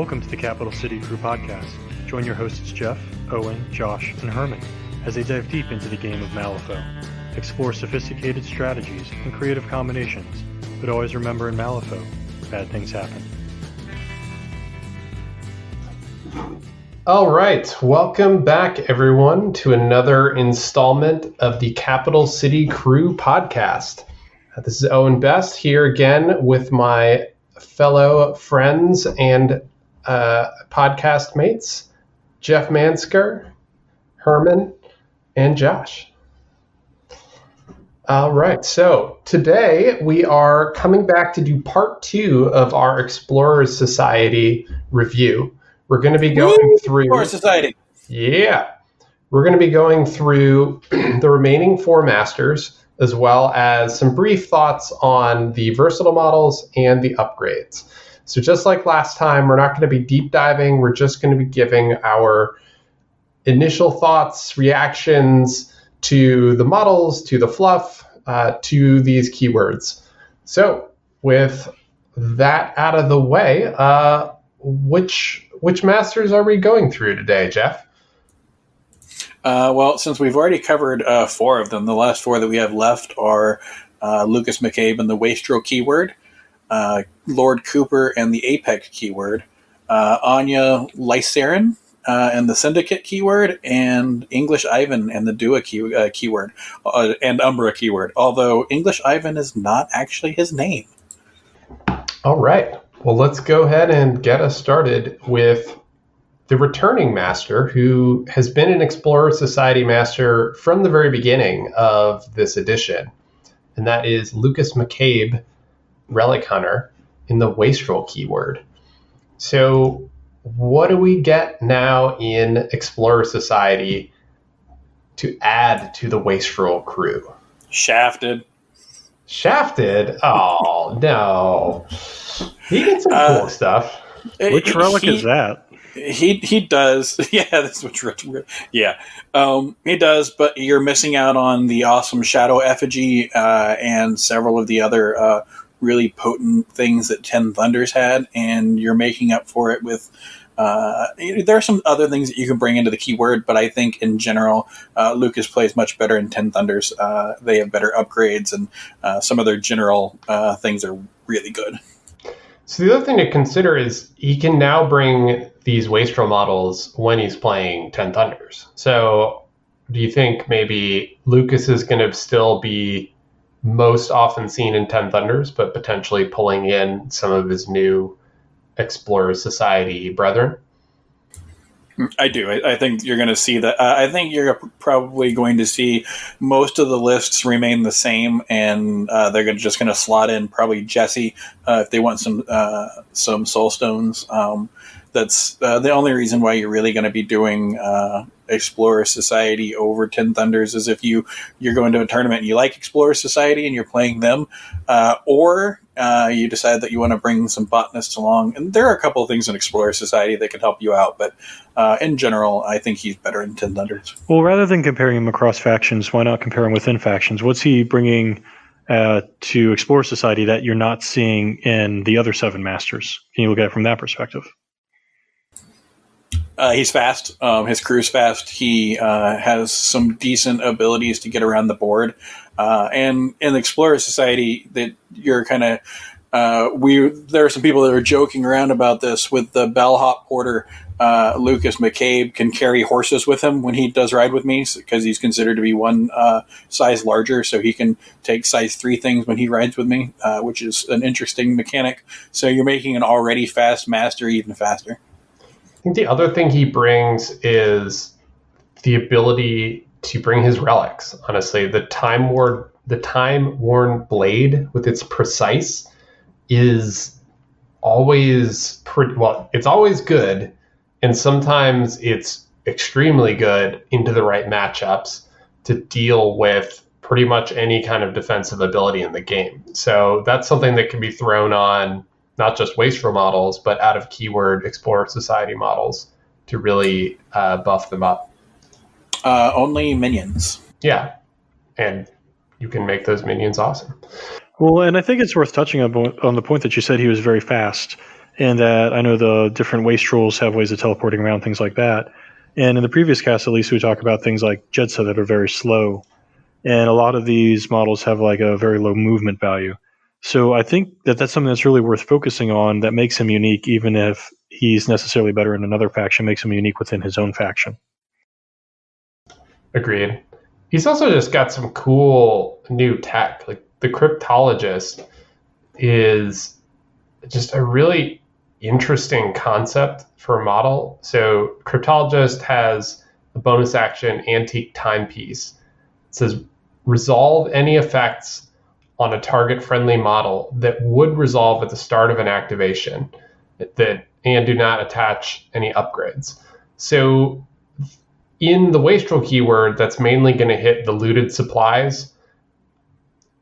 Welcome to the Capital City Crew podcast. Join your hosts Jeff, Owen, Josh, and Herman as they dive deep into the game of Malifaux. Explore sophisticated strategies and creative combinations, but always remember in Malifaux, bad things happen. All right, welcome back everyone to another installment of the Capital City Crew podcast. This is Owen Best here again with my fellow friends and podcast mates, Jeff Mansker, Herman, and Josh. All right, so today we are coming back to do part 2 of our Explorers Society review. We're going to be going through Explorers Society. Yeah, we're going to be going through the remaining 4 masters, as well as some brief thoughts on the versatile models and the upgrades. So just like last time, we're not going to be deep diving. We're just going to be giving our initial thoughts, reactions to the models, to the fluff, to these keywords. So with that out of the way, which masters are we going through today, Jeff? Well, since we've already covered 4 of them, the last 4 that we have left are Lucas McCabe and the Wastrel keyword, Lord Cooper and the Apex keyword, Anya Lysarin and the Syndicate keyword, and English Ivan and the Dua keyword, and Umbra keyword, although English Ivan is not actually his name. All right. Well, let's go ahead and get us started with the returning master, who has been an Explorer Society master from the very beginning of this edition, and that is Lucas McCabe, Relic Hunter, in the Wastrel keyword. So what do we get now in Explorer Society to add to the Wastrel crew? Shafted? Oh, no. He gets some cool stuff. Which relic is that? He does. Yeah, that's what's yeah. He does, but you're missing out on the awesome Shadow Effigy and several of the other really potent things that Ten Thunders had, and you're making up for it with there are some other things that you can bring into the keyword, but I think in general, Lucas plays much better in Ten Thunders. They have better upgrades, and some of their general things are really good. So the other thing to consider is he can now bring these Wastrel models when he's playing Ten Thunders. So do you think maybe Lucas is going to still be most often seen in Ten Thunders, but potentially pulling in some of his new Explorer Society brethren? I do. I think you're going to see that. I think you're probably going to see most of the lists remain the same, and they're just going to slot in probably Jesse if they want some Soulstones. That's the only reason why you're really going to be doing Explorer Society over Ten Thunders is if you're going to a tournament and you like Explorer Society and you're playing them, or you decide that you want to bring some botanists along. And there are a couple of things in Explorer Society that can help you out, but in general, I think he's better in Ten Thunders. Well, rather than comparing him across factions, why not compare him within factions? What's he bringing to Explorer Society that you're not seeing in the other 7 masters? Can you look at it from that perspective? He's fast. His crew's fast. He has some decent abilities to get around the board. And in the Explorer Society, that you're kind of there are some people that are joking around about this with the bellhop porter. Lucas McCabe can carry horses with him when he does ride with me because he's considered to be one size larger, so he can take size 3 things when he rides with me, which is an interesting mechanic. So you're making an already fast master even faster. I think the other thing he brings is the ability to bring his relics. Honestly, the time-worn blade with its precise is always pretty well. It's always good, and sometimes it's extremely good into the right matchups to deal with pretty much any kind of defensive ability in the game. So that's something that can be thrown on not just Wastrel models, but out of keyword Explorer Society models to really buff them up. Only minions. Yeah, and you can make those minions awesome. Well, and I think it's worth touching on the point that you said he was very fast. and that I know the different Wastrels have ways of teleporting around, things like that. And in the previous cast, at least, we talk about things like Jetsa that are very slow. And a lot of these models have like a very low movement value. So I think that that's something that's really worth focusing on that makes him unique, even if he's necessarily better in another faction, makes him unique within his own faction. Agreed. He's also just got some cool new tech. Like the Cryptologist is just a really interesting concept for a model. So Cryptologist has a bonus action, Antique Timepiece. It says resolve any effects on a target friendly model that would resolve at the start of an activation and do not attach any upgrades. So in the Wastrel keyword, that's mainly going to hit the looted supplies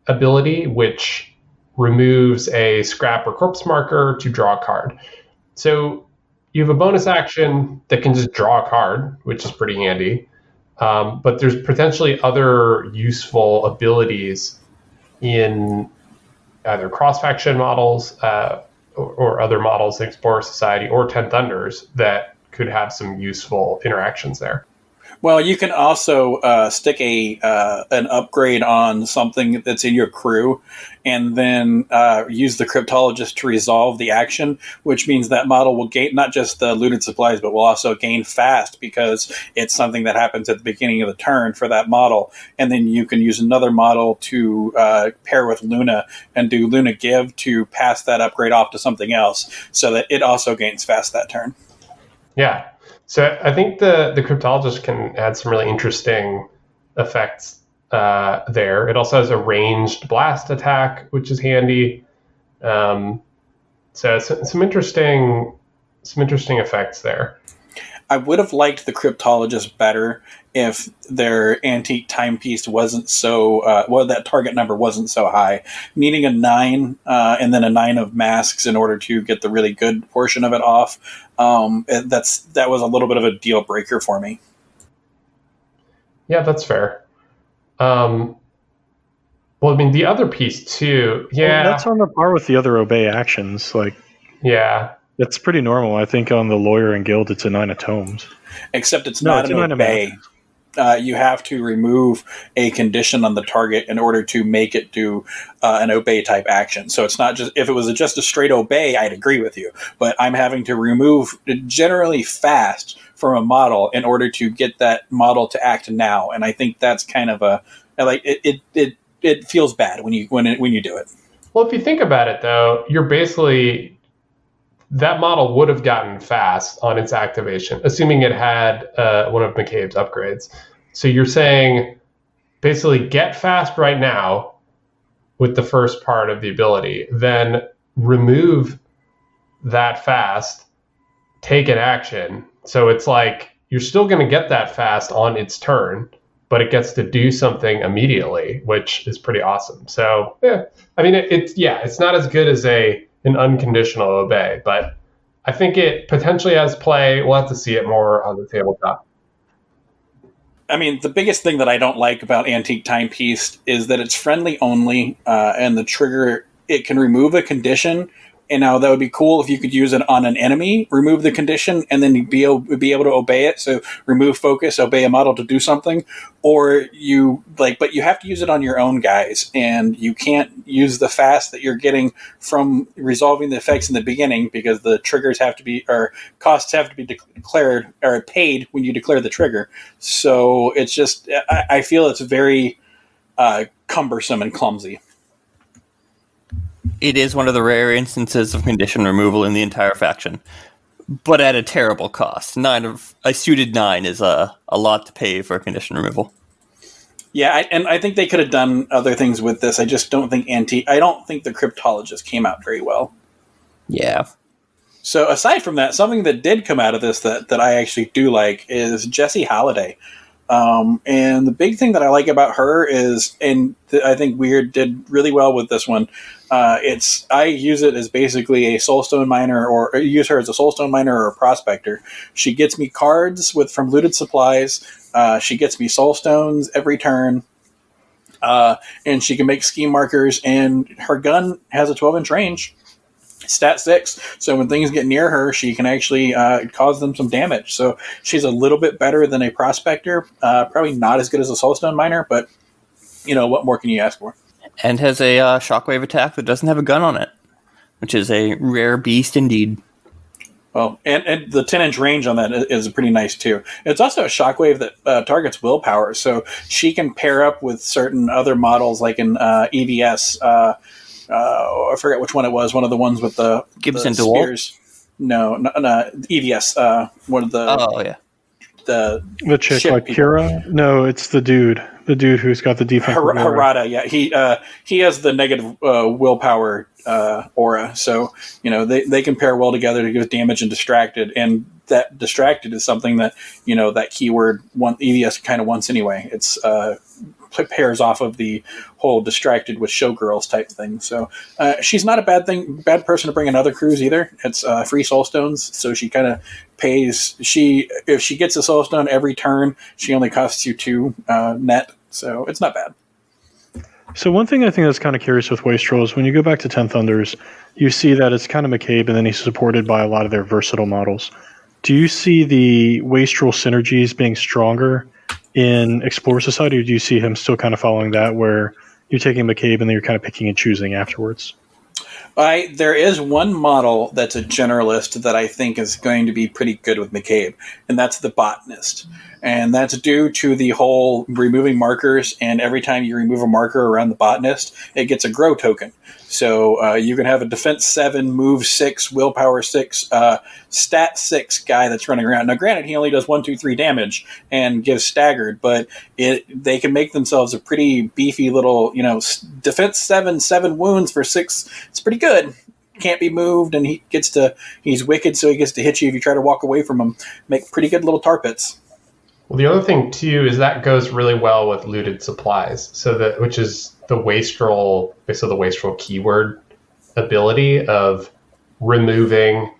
ability, which removes a scrap or corpse marker to draw a card. So you have a bonus action that can just draw a card, which is pretty handy. But there's potentially other useful abilities in either cross-faction models or other models in Explorer Society or Ten Thunders that could have some useful interactions there. Well, you can also stick an upgrade on something that's in your crew, and then use the Cryptologist to resolve the action, which means that model will gain not just the looted supplies, but will also gain fast because it's something that happens at the beginning of the turn for that model. And then you can use another model to pair with Luna and do Luna Give to pass that upgrade off to something else so that it also gains fast that turn. Yeah. So I think the Cryptologist can add some really interesting effects there. It also has a ranged blast attack, which is handy. So some interesting effects there. I would have liked the Cryptologist better if their Antique Timepiece wasn't so that target number wasn't so high. Needing a 9 and then a 9 of masks in order to get the really good portion of it off. That was a little bit of a deal breaker for me. Yeah, that's fair. Well, I mean, the other piece too. Yeah, well, that's on the par with the other obey actions. Like, yeah. That's pretty normal. I think on the Lawyer and Guild, it's a 9 of Tomes. Except it's not an obey. You have to remove a condition on the target in order to make it do an obey type action. So it's not just, if it was just a straight obey, I'd agree with you. But I'm having to remove generally fast from a model in order to get that model to act now. And I think that's kind of it feels bad when you do it. Well, if you think about it though, you're basically, that model would have gotten fast on its activation, assuming it had one of McCabe's upgrades. So you're saying basically get fast right now with the first part of the ability, then remove that fast, take an action. So it's like you're still going to get that fast on its turn, but it gets to do something immediately, which is pretty awesome. So, yeah, I mean, it's not as good as an unconditional obey, but I think it potentially has play. We'll have to see it more on the tabletop. I mean, the biggest thing that I don't like about Antique Timepiece is that it's friendly only, and the trigger, it can remove a condition. And now that would be cool if you could use it on an enemy, remove the condition, and then you'd be able to obey it. So remove focus, obey a model to do something, but you have to use it on your own guys, and you can't use the fast that you're getting from resolving the effects in the beginning because the triggers have to be, or costs have to be declared or paid when you declare the trigger. So it's just, I feel it's very cumbersome and clumsy. It is one of the rare instances of condition removal in the entire faction, but at a terrible cost. A suited 9 is a lot to pay for condition removal. Yeah, and I think they could have done other things with this. I just don't think I don't think the Cryptologist came out very well. Yeah. So aside from that, something that did come out of this that I actually do like is Jessie Holiday. And the big thing that I like about her is, and I think Weird did really well with this one, I use it as basically a soulstone miner, or use her as a soulstone miner or a prospector. She gets me cards from looted supplies. She gets me soulstones every turn. And she can make scheme markers, and her gun has a 12-inch range. stat 6. So when things get near her, she can actually cause them some damage. So she's a little bit better than a prospector. Probably not as good as a soulstone miner, but what more can you ask for? And has a shockwave attack that doesn't have a gun on it, which is a rare beast indeed. Well, and the 10-inch range on that is pretty nice, too. It's also a shockwave that targets willpower, so she can pair up with certain other models, like in EVS. I forget which one it was, one of the ones with the Gibson the DeWalt? spears. No, EVS, one of the... Oh, yeah. The chick ship like people. Kira? No, it's the dude. The dude who's got the defensive aura. Harada, yeah. He has the negative willpower aura, so they can pair well together to give damage and distracted, and that distracted is something that that keyword EVS kind of wants anyway. It's pairs off of the whole distracted with showgirls type thing. So she's not a bad person to bring in other crews either. It's free soulstones, so she kind of pays. If she gets a soulstone every turn, she only costs you 2 net. So it's not bad. So one thing I think that's kind of curious with Wastrel is when you go back to 10 Thunders, you see that it's kind of McCabe, and then he's supported by a lot of their versatile models. Do you see the Wastrel synergies being stronger in Explorer Society, or do you see him still kind of following that, where you're taking McCabe and then you're kind of picking and choosing afterwards? There is one model that's a generalist that I think is going to be pretty good with McCabe, and that's the Botanist. And that's due to the whole removing markers, and every time you remove a marker around the Botanist, it gets a grow token. So you can have a defense 7, move 6, willpower 6, stat 6 guy that's running around. Now, granted, he only does 1, 2, 3 damage and gives staggered, but they can make themselves a pretty beefy little, defense 7, 7 wounds for 6. It's pretty good. Can't be moved, and he's wicked, so he gets to hit you if you try to walk away from him. Make pretty good little tar pits. Well, the other thing too is that goes really well with looted supplies. Which is the Wastrel, basically the Wastrel keyword ability of removing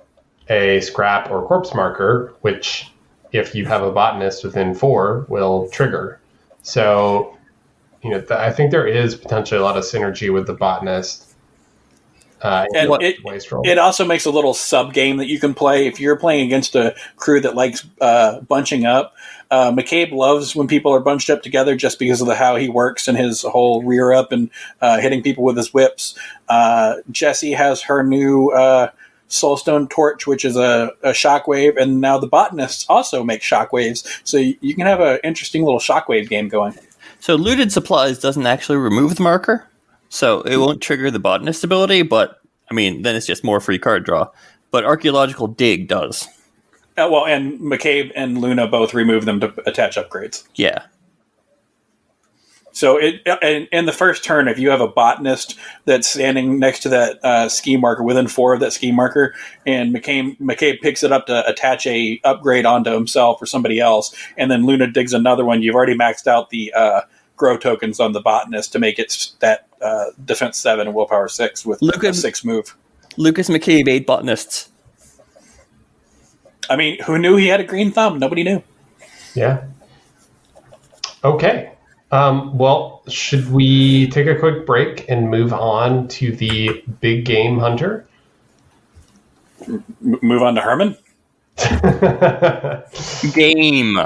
a scrap or corpse marker, which if you have a Botanist within 4 will trigger. So, I think there is potentially a lot of synergy with the Botanist. And it also makes a little sub game that you can play if you're playing against a crew that likes bunching up. McCabe loves when people are bunched up together just because of how he works and his whole rear up and hitting people with his whips. Jessie has her new Soulstone Torch, which is a shockwave, and now the Botanists also make shockwaves, so you can have an interesting little shockwave game going. So looted supplies doesn't actually remove the marker, so it won't trigger the Botanist ability, but, then it's just more free card draw. But Archaeological Dig does. And McCabe and Luna both remove them to attach upgrades. Yeah. So in the first turn, if you have a Botanist that's standing next to that ski marker, within 4 of that ski marker, and McCabe picks it up to attach a upgrade onto himself or somebody else, and then Luna digs another one, you've already maxed out the grow tokens on the Botanist to make it that defense 7 and willpower 6 with a 6 move. Lucas McCabe, 8 Botanists. Who knew he had a green thumb? Nobody knew. Yeah. Okay. Well, should we take a quick break and move on to the big game hunter? Move on to Herman? Game.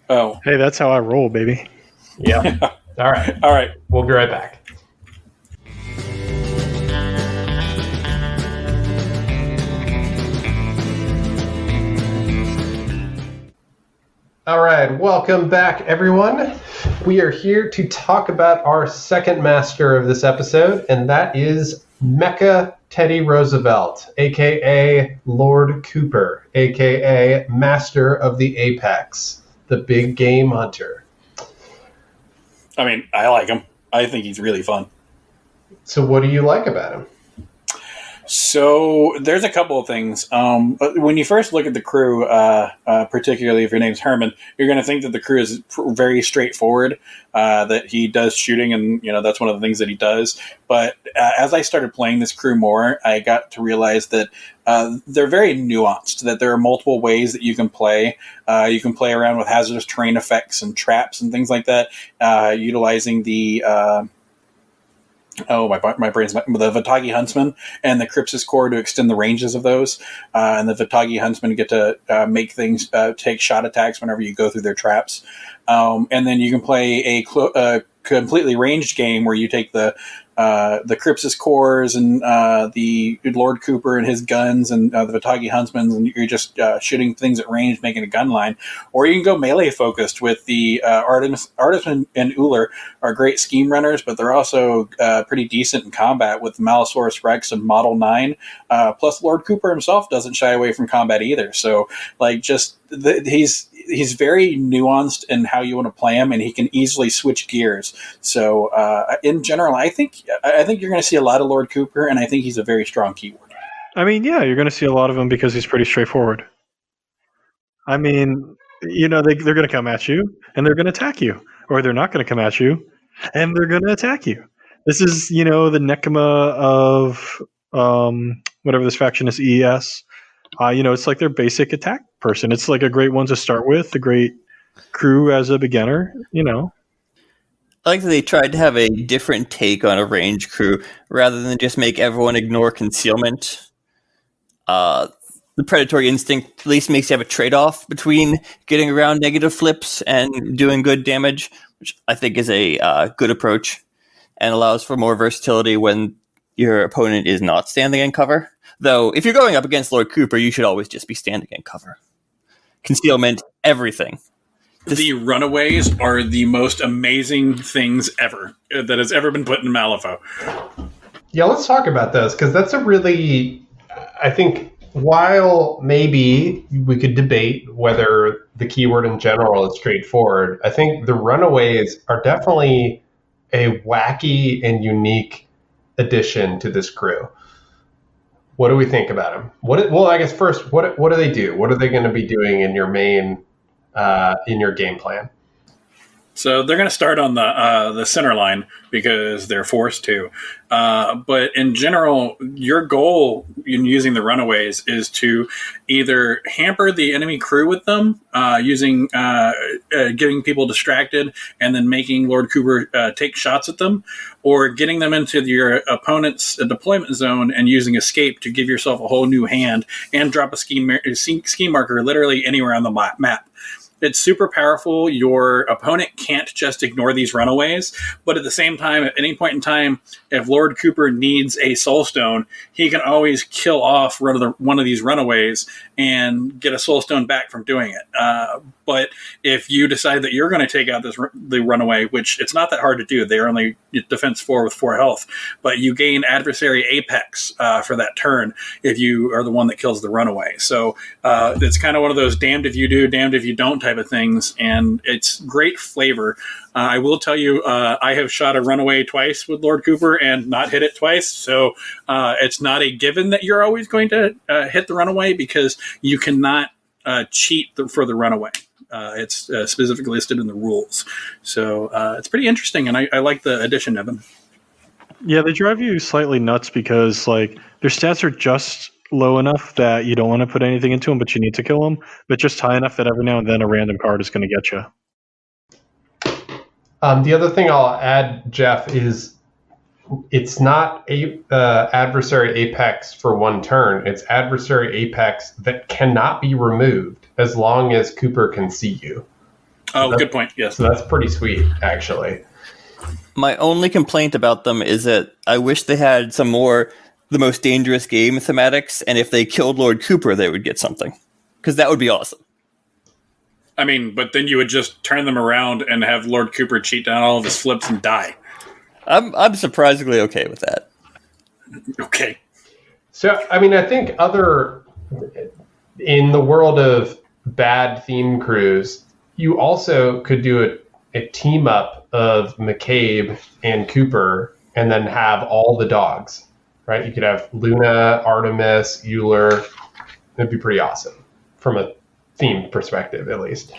Oh. Hey, that's how I roll, baby. Yeah. All right. All right. We'll be right back. All right, welcome back, everyone. We are here to talk about our second master of this episode, and that is Mecha Teddy Roosevelt, a.k.a. Lord Cooper, a.k.a. Master of the Apex, the big game hunter. I like him. I think he's really fun. So what do you like about him? So there's a couple of things. When you first look at the crew, particularly if your name's Herman, you're going to think that the crew is very straightforward, that he does shooting, and that's one of the things that he does. But as I started playing this crew more, I got to realize that they're very nuanced, that there are multiple ways that you can play. You can play around with hazardous terrain effects and traps and things like that, utilizing the Oh, my brain's not, the Vitagi Huntsman and the Crypsis Core to extend the ranges of those. And the Vitagi Huntsman get to make things take shot attacks whenever you go through their traps. And then you can play a completely ranged game where you take the Crypsis Cores and the Lord Cooper and his guns and the Vitagi Huntsmen, and you're just shooting things at range, making a gun line. Or you can go melee focused with the Artisan and Uller are great scheme runners, but they're also pretty decent in combat with Malosaurus Rex and Model 9. Plus, Lord Cooper himself doesn't shy away from combat either. So, like, he's very nuanced in how you want to play him, and he can easily switch gears. So, in general, I think you're going to see a lot of Lord Cooper, and I think he's a very strong keyword. I mean, yeah, you're going to see a lot of him because he's pretty straightforward. I mean, they're going to come at you, and they're going to attack you. Or they're not going to come at you, and they're going to attack you. This is, the Nekama of whatever this faction is, ES. It's like their basic attack person. It's like a great one to start with, a great crew as a beginner, I like that they tried to have a different take on a range crew rather than just make everyone ignore concealment. The predatory instinct at least makes you have a trade-off between getting around negative flips and doing good damage, which I think is a good approach and allows for more versatility when your opponent is not standing in cover. Though, if you're going up against Lord Cooper, you should always just be standing in cover. Concealment, everything. The Runaways are the most amazing things ever that has ever been put in Malifaux. Yeah, let's talk about those, because that's a really, I think, while maybe we could debate whether the keyword in general is straightforward, I think the Runaways are definitely a wacky and unique addition to this crew. What do we think about them? Well, I guess first, what do they do? What are they going to be doing in your main, in your game plan? So they're going to start on the center line because they're forced to. But in general, your goal in using the Runaways is to either hamper the enemy crew with them, using getting people distracted and then making Lord Cooper take shots at them, or getting them into your opponent's deployment zone and using escape to give yourself a whole new hand and drop a scheme marker literally anywhere on the map. It's super powerful. Your opponent can't just ignore these Runaways, but at the same time, at any point in time, if Lord Cooper needs a Soul Stone, he can always kill off one of these Runaways and get a Soul Stone back from doing it. But if you decide that you're going to take out the Runaway, which it's not that hard to do, they're only defense 4 with 4 health, but you gain Adversary Apex for that turn if you are the one that kills the Runaway. So it's kind of one of those damned if you do, damned if you don't type of things, and it's great flavor. I will tell you, I have shot a Runaway twice with Lord Cooper and not hit it twice, so it's not a given that you're always going to hit the Runaway, because you cannot cheat for the Runaway. It's specifically listed in the rules. So it's pretty interesting, and I like the addition of them. Yeah, they drive you slightly nuts because like their stats are just low enough that you don't want to put anything into them, but you need to kill them, but just high enough that every now and then a random card is going to get you. The other thing I'll add, Jeff, is it's not adversary apex for one turn. It's adversary apex that cannot be removed as long as Cooper can see you. Oh, good point. Yes. So that's pretty sweet, actually. My only complaint about them is that I wish they had some more the most dangerous game thematics, and if they killed Lord Cooper, they would get something. Because that would be awesome. I mean, but then you would just turn them around and have Lord Cooper cheat down all of his flips and die. I'm surprisingly okay with that. Okay. So, I mean, I think in the world of bad theme crews, you also could do a team up of McCabe and Cooper and then have all the dogs, right? You could have Luna, Artemis, Euler. It'd be pretty awesome from a theme perspective, at least.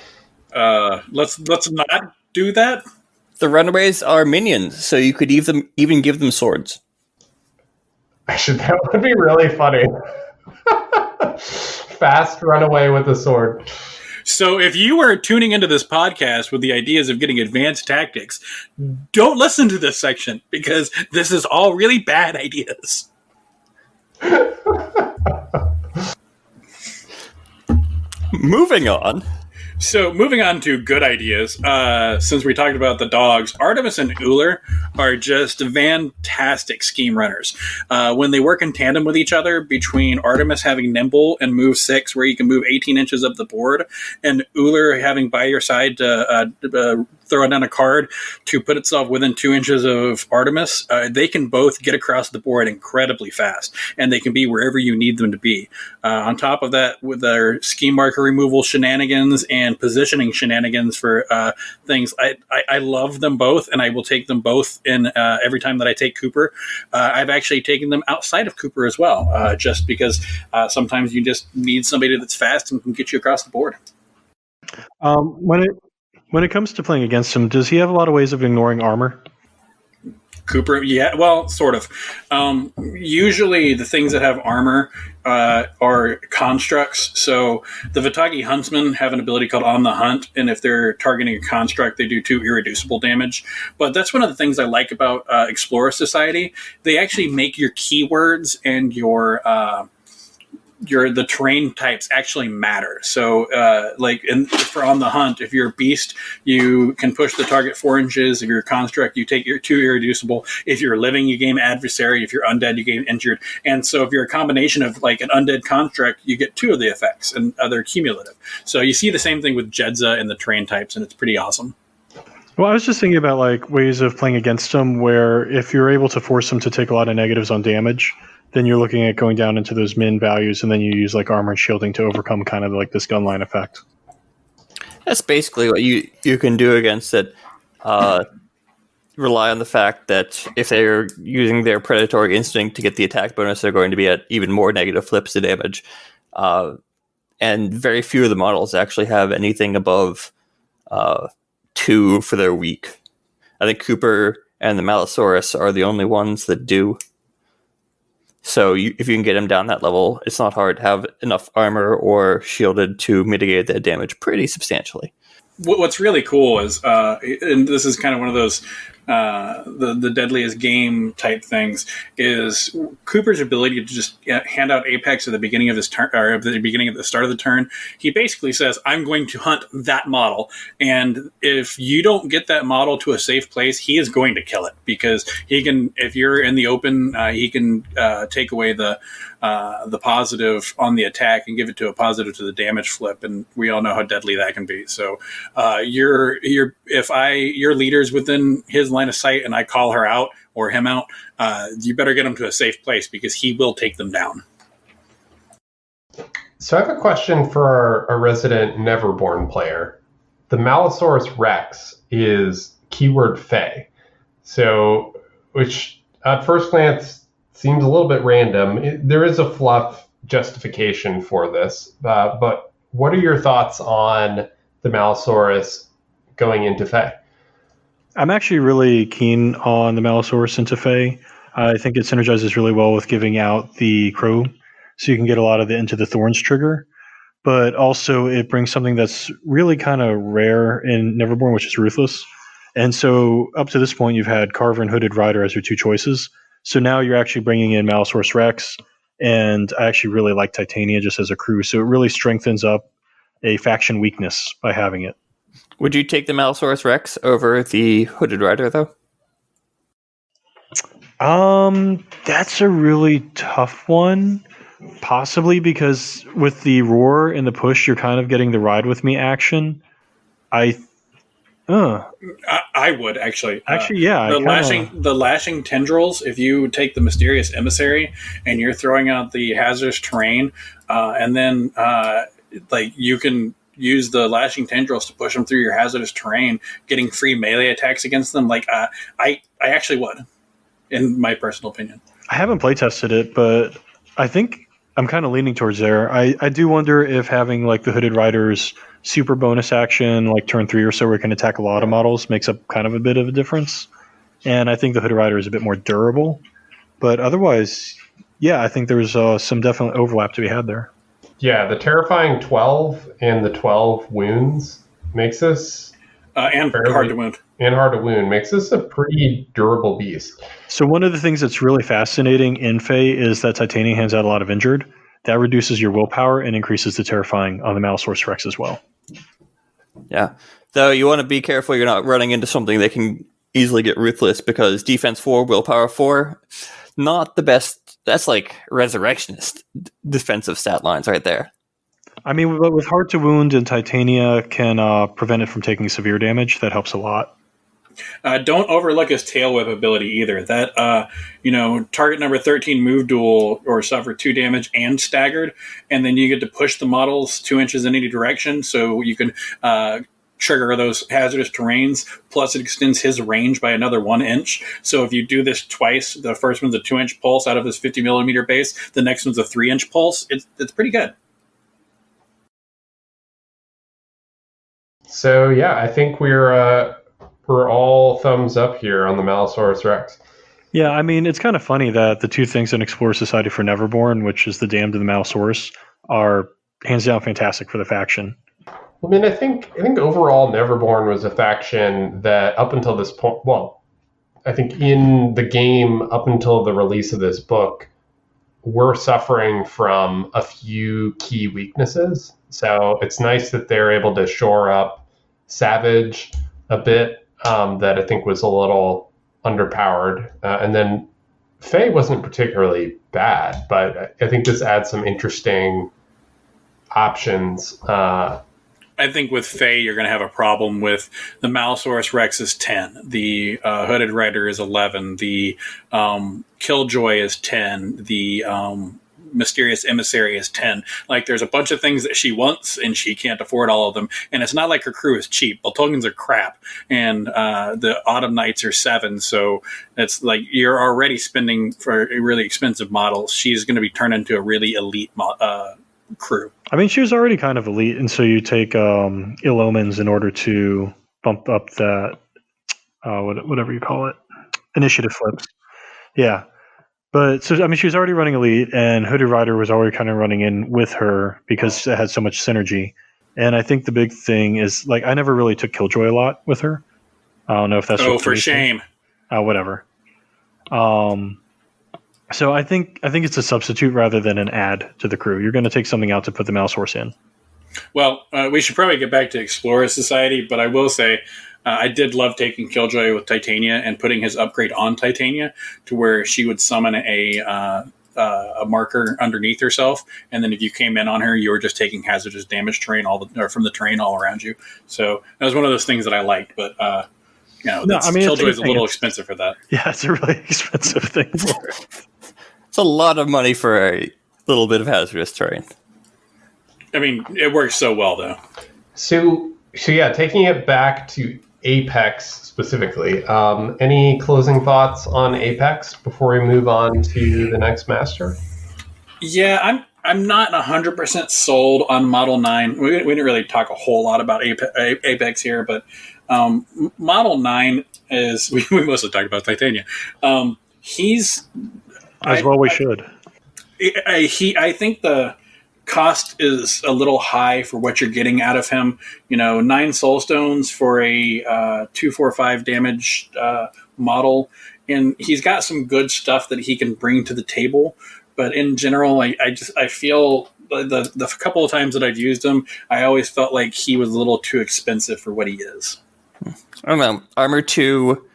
Let's not do that. The Runaways are minions, so you could even give them swords. That would be really funny. Fast Runaway with a sword. So if you are tuning into this podcast with the ideas of getting advanced tactics, don't listen to this section because this is all really bad ideas. Moving on. So moving on to good ideas, since we talked about the dogs, Artemis and Uller are just fantastic scheme runners. When they work in tandem with each other, between Artemis having nimble and move 6, where you can move 18 inches of the board, and Uller having by your side to throw down a card to put itself within 2 inches of Artemis, they can both get across the board incredibly fast, and they can be wherever you need them to be. On top of that, with their scheme marker removal shenanigans and positioning shenanigans for things, I love them both, and I will take them both in every time that I take Cooper. I've actually taken them outside of Cooper as well, just because sometimes you just need somebody that's fast and can get you across the board. When it comes to playing against him, does he have a lot of ways of ignoring armor? Cooper, yeah, well, sort of. Usually the things that have armor are constructs. So the Vitagi Huntsmen have an ability called On the Hunt, and if they're targeting a construct, they do 2 irreducible damage. But that's one of the things I like about Explorer Society. They actually make your keywords and the terrain types actually matter. So, for On the Hunt, if you're a beast, you can push the target 4 inches. If you're a construct, you take your 2 irreducible. If you're living, you gain adversary. If you're undead, you gain injured. And so if you're a combination of like an undead construct, you get 2 of the effects, and they're cumulative. So you see the same thing with Jedza and the terrain types, and it's pretty awesome. Well, I was just thinking about like ways of playing against him where if you're able to force him to take a lot of negatives on damage, then you're looking at going down into those min values, and then you use like armor and shielding to overcome kind of like this gunline effect. That's basically what you can do against it. Rely on the fact that if they're using their predatory instinct to get the attack bonus, they're going to be at even more negative flips to damage. And very few of the models actually have anything above 2 for their weak. I think Cooper and the Malosaurus are the only ones that do. So if you can get them down that level, it's not hard to have enough armor or shielded to mitigate that damage pretty substantially. What's really cool is, and this is kind of one of those the deadliest game type things, is Cooper's ability to just hand out Apex at the beginning of his turn, or at the beginning of the start of the turn. He basically says, "I'm going to hunt that model," and if you don't get that model to a safe place, he is going to kill it, because he can. If you're in the open, he can take away the positive on the attack and give it to a positive to the damage flip, and we all know how deadly that can be. So your leader's within his line of sight and I call her out or him out, you better get him to a safe place, because he will take them down. So I have a question for our resident Neverborn player. The Malosaurus Rex is keyword Fey, so which at first glance seems a little bit random. There is a fluff justification for this, but what are your thoughts on the Malosaurus going into Fey? I'm actually really keen on the Malosaurus into Fey. I think it synergizes really well with giving out the Crow, so you can get a lot of the Into the Thorns trigger, but also it brings something that's really kind of rare in Neverborn, which is Ruthless. And so up to this point, you've had Carver and Hooded Rider as your 2 choices. So now you're actually bringing in Malosaurus Rex, and I actually really like Titania just as a crew. So it really strengthens up a faction weakness by having it. Would you take the Malosaurus Rex over the Hooded Rider, though? That's a really tough one. Possibly, because with the roar and the push, you're kind of getting the ride with me action. I would actually. Yeah. The lashing tendrils. If you take the Mysterious Emissary and you're throwing out the hazardous terrain, and then you can use the lashing tendrils to push them through your hazardous terrain, getting free melee attacks against them. I actually would, in my personal opinion. I haven't play tested it, but I think I'm kind of leaning towards there. I do wonder if having like the Hooded Rider's super bonus action, like turn 3 or so, where it can attack a lot of models, makes up kind of a bit of a difference. And I think the Hooded Rider is a bit more durable. But otherwise, yeah, I think there's some definite overlap to be had there. Yeah, the terrifying 12 and the 12 wounds makes this and hard to wound. And hard to wound makes this a pretty durable beast. So one of the things that's really fascinating in Fae is that Titania hands out a lot of injured. That reduces your willpower and increases the terrifying on the Malosaurus Rex as well. Yeah. Though you want to be careful you're not running into something that can easily get ruthless, because defense 4, willpower 4, not the best. That's like resurrectionist defensive stat lines right there. I mean, with hard to wound and Titania can prevent it from taking severe damage. That helps a lot. Don't overlook his tail whip ability either. That target number 13 move duel or suffer 2 damage and staggered, and then you get to push the models 2 inches in any direction, so you can trigger those hazardous terrains. Plus, it extends his range by another 1 inch. So if you do this twice, the first one's a 2-inch pulse out of his 50 millimeter base. The next one's a 3-inch pulse. It's pretty good. So yeah, I think we're all thumbs up here on the Malosaurus Rex. Yeah, I mean, it's kind of funny that the two things in Explorer Society for Neverborn, which is the Damned and the Malosaurus, are hands down fantastic for the faction. I mean, I think overall Neverborn was a faction that up until this point, well, I think in the game up until the release of this book, we're suffering from a few key weaknesses. So it's nice that they're able to shore up Savage a bit, that I think was a little underpowered. And then Faye wasn't particularly bad, but I think this adds some interesting options. I think with Faye, you're going to have a problem with the Malosaurus Rex is 10. The Hooded Rider is 11. The Killjoy is 10. The Mysterious Emissary is 10. Like, there's a bunch of things that she wants, and she can't afford all of them. And it's not like her crew is cheap. Boltongans are crap. And the Autumn Knights are 7. So it's like you're already spending for really expensive models. She's going to be turned into a really elite crew. I mean, she was already kind of elite, and so you take Ill Omens in order to bump up that, whatever you call it, initiative flips. Yeah. But, so, I mean, she was already running elite, and Hooded Rider was already kind of running in with her because it had so much synergy. And I think the big thing is, like, I never really took Killjoy a lot with her. I don't know if that's... Oh, for shame. Whatever. So I think it's a substitute rather than an add to the crew. You're going to take something out to put the Malosaurus in. Well, we should probably get back to Explorer Society, but I will say I did love taking Killjoy with Titania and putting his upgrade on Titania to where she would summon a marker underneath herself, and then if you came in on her, you were just taking hazardous damage terrain from the terrain all around you. So that was one of those things that I liked, but Killjoy's a little expensive for that. Yeah, it's a really expensive thing for it. It's a lot of money for a little bit of hazardous terrain. I mean, it works so well, though. So yeah, taking it back to Apex specifically, any closing thoughts on Apex before we move on to the next master? Yeah, I'm not 100% sold on Model 9. We didn't really talk a whole lot about Apex here, but Model 9 is... We mostly talked about Titania. He's... We should. I think the cost is a little high for what you're getting out of him. 9 Soulstones for a 245 damage model, and he's got some good stuff that he can bring to the table. But in general, I feel the couple of times that I've used him, I always felt like he was a little too expensive for what he is. I don't know. Armor 2,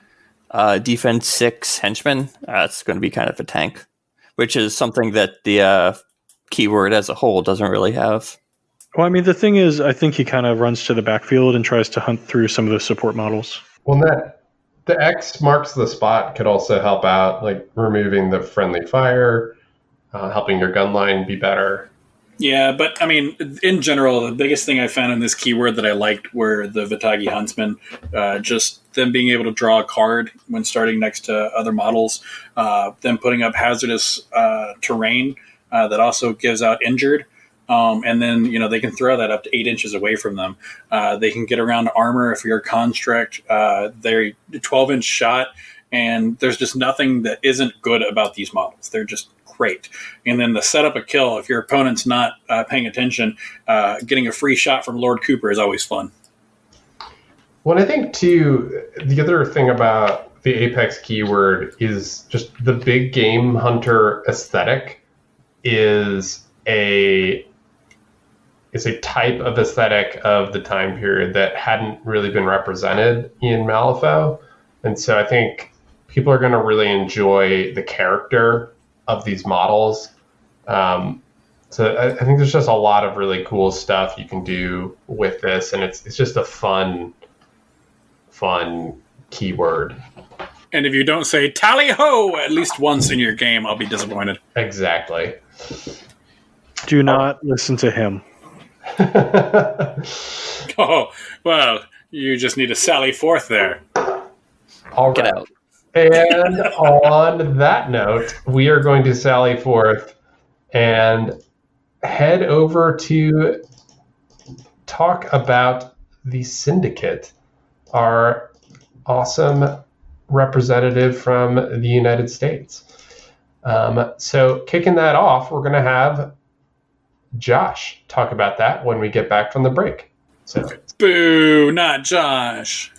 Defense 6 Henchman. That's going to be kind of a tank, which is something that the keyword as a whole doesn't really have. Well, I mean, the thing is, I think he kind of runs to the backfield and tries to hunt through some of the support models. Well, the X marks the spot could also help out, like removing the friendly fire, helping your gun line be better. Yeah, but I mean, in general, the biggest thing I found in this keyword that I liked were the Vitagi Huntsmen. Just them being able to draw a card when starting next to other models, them putting up hazardous terrain that also gives out injured. And then, they can throw that up to 8 inches away from them. They can get around armor if you're a construct. They're a 12-inch shot, and there's just nothing that isn't good about these models. They're just great. And then to set up a kill, if your opponent's not paying attention, getting a free shot from Lord Cooper is always fun. Well, I think, too, the other thing about the Apex keyword is just the big game hunter aesthetic is a type of aesthetic of the time period that hadn't really been represented in Malifaux. And so I think people are going to really enjoy the character of these models. So I think there's just a lot of really cool stuff you can do with this, and it's just a fun keyword. And if you don't say tally ho at least once in your game, I'll be disappointed. Exactly. Do not listen to him. Oh, well, you just need to sally forth there. All Get right. out. And on that note, we are going to sally forth and head over to talk about the Syndicate, our awesome representative from the United States. So kicking that off, we're going to have Josh talk about that when we get back from the break. So, Boo, not Josh.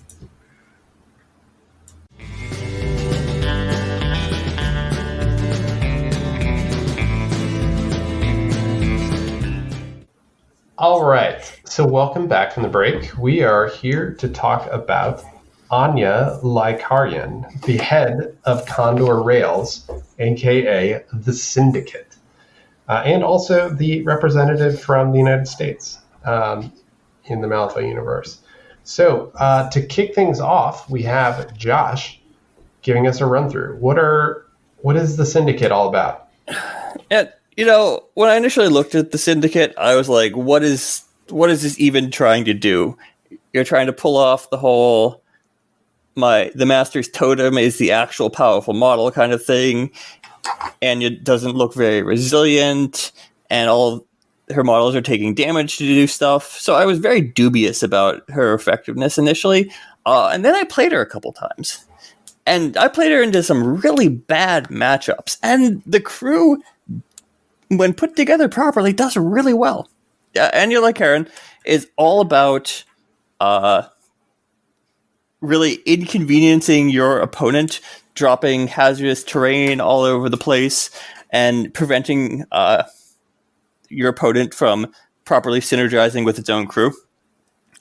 all right. So welcome back from the break. We are here to talk about Anya Lycarian, the head of Condor Rails, aka the Syndicate, and also the representative from the United States in the Malifaux universe. So to kick things off, we have Josh giving us a run through. What is the Syndicate all about? And, when I initially looked at the Syndicate, I was like, what is this even trying to do? You're trying to pull off the whole the Master's Totem is the actual powerful model kind of thing, and it doesn't look very resilient, and all her models are taking damage to do stuff. So I was very dubious about her effectiveness initially, and then I played her a couple times. And I played her into some really bad matchups, and the crew, when put together properly, does really well. Anya Lycarian is all about really inconveniencing your opponent, dropping hazardous terrain all over the place, and preventing your opponent from properly synergizing with its own crew.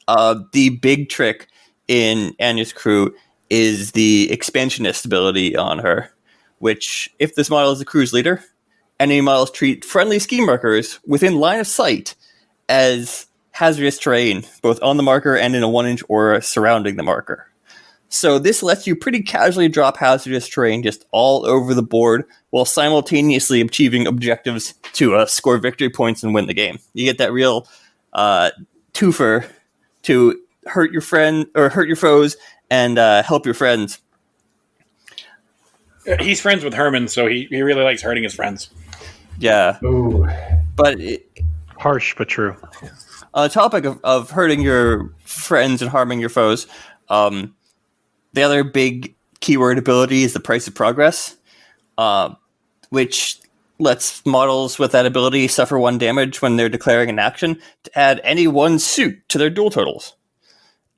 The big trick in Anya's crew is the expansionist ability on her, which, if this model is the crew's leader, enemy models treat friendly scheme markers within line of sight as hazardous terrain, both on the marker and in a 1-inch aura surrounding the marker. So this lets you pretty casually drop hazardous terrain just all over the board while simultaneously achieving objectives to score victory points and win the game. You get that real twofer to hurt your friend or hurt your foes and help your friends. He's friends with Herman, so he really likes hurting his friends. Yeah. Ooh. But Harsh, but true. on the topic of hurting your friends and harming your foes, the other big keyword ability is the Price of Progress, which lets models with that ability suffer 1 damage when they're declaring an action to add any 1 suit to their duel totals.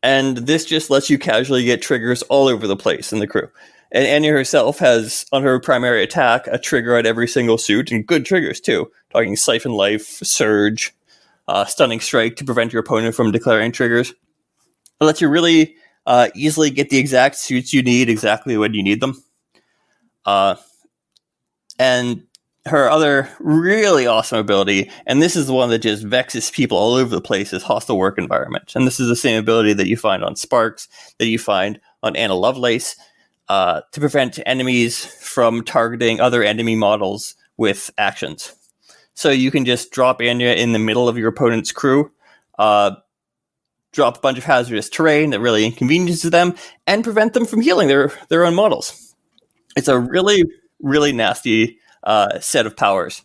And this just lets you casually get triggers all over the place in the crew. And Anya herself has, on her primary attack, a trigger at every single suit, and good triggers too. Talking Siphon Life, Surge, Stunning Strike to prevent your opponent from declaring triggers. It lets you really easily get the exact suits you need exactly when you need them. And her other really awesome ability, and this is the one that just vexes people all over the place, is Hostile Work Environment. And this is the same ability that you find on Sparks, that you find on Anna Lovelace, to prevent enemies from targeting other enemy models with actions. So you can just drop Anya in the middle of your opponent's crew, drop a bunch of hazardous terrain that really inconveniences them, and prevent them from healing their own models. It's a really, really nasty set of powers.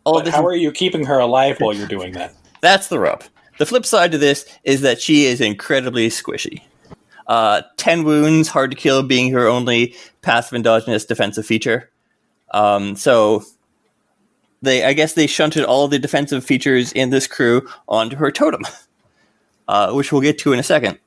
How are you keeping her alive while you're doing that? That's the rub. The flip side to this is that she is incredibly squishy. 10 wounds, hard to kill being her only passive endogenous defensive feature. So I guess they shunted all of the defensive features in this crew onto her totem, which we'll get to in a second.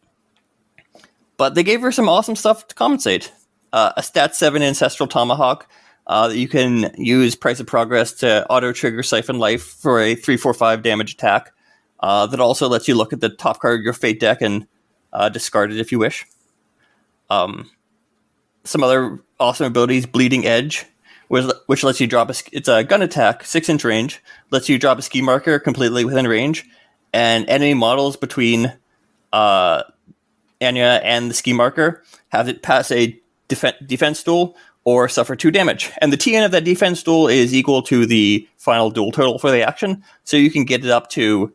But they gave her some awesome stuff to compensate. A stat 7 Ancestral Tomahawk that you can use Price of Progress to auto-trigger Siphon Life for a 3/4/5 damage attack. That also lets you look at the top card of your Fate deck and discard it if you wish. Some other awesome abilities, Bleeding Edge, which lets you drop it's a gun attack, 6-inch range, lets you drop a ski marker completely within range, and enemy models between Anya and the ski marker have it pass a defense duel or suffer 2 damage. And the TN of that defense duel is equal to the final duel total for the action, so you can get it up to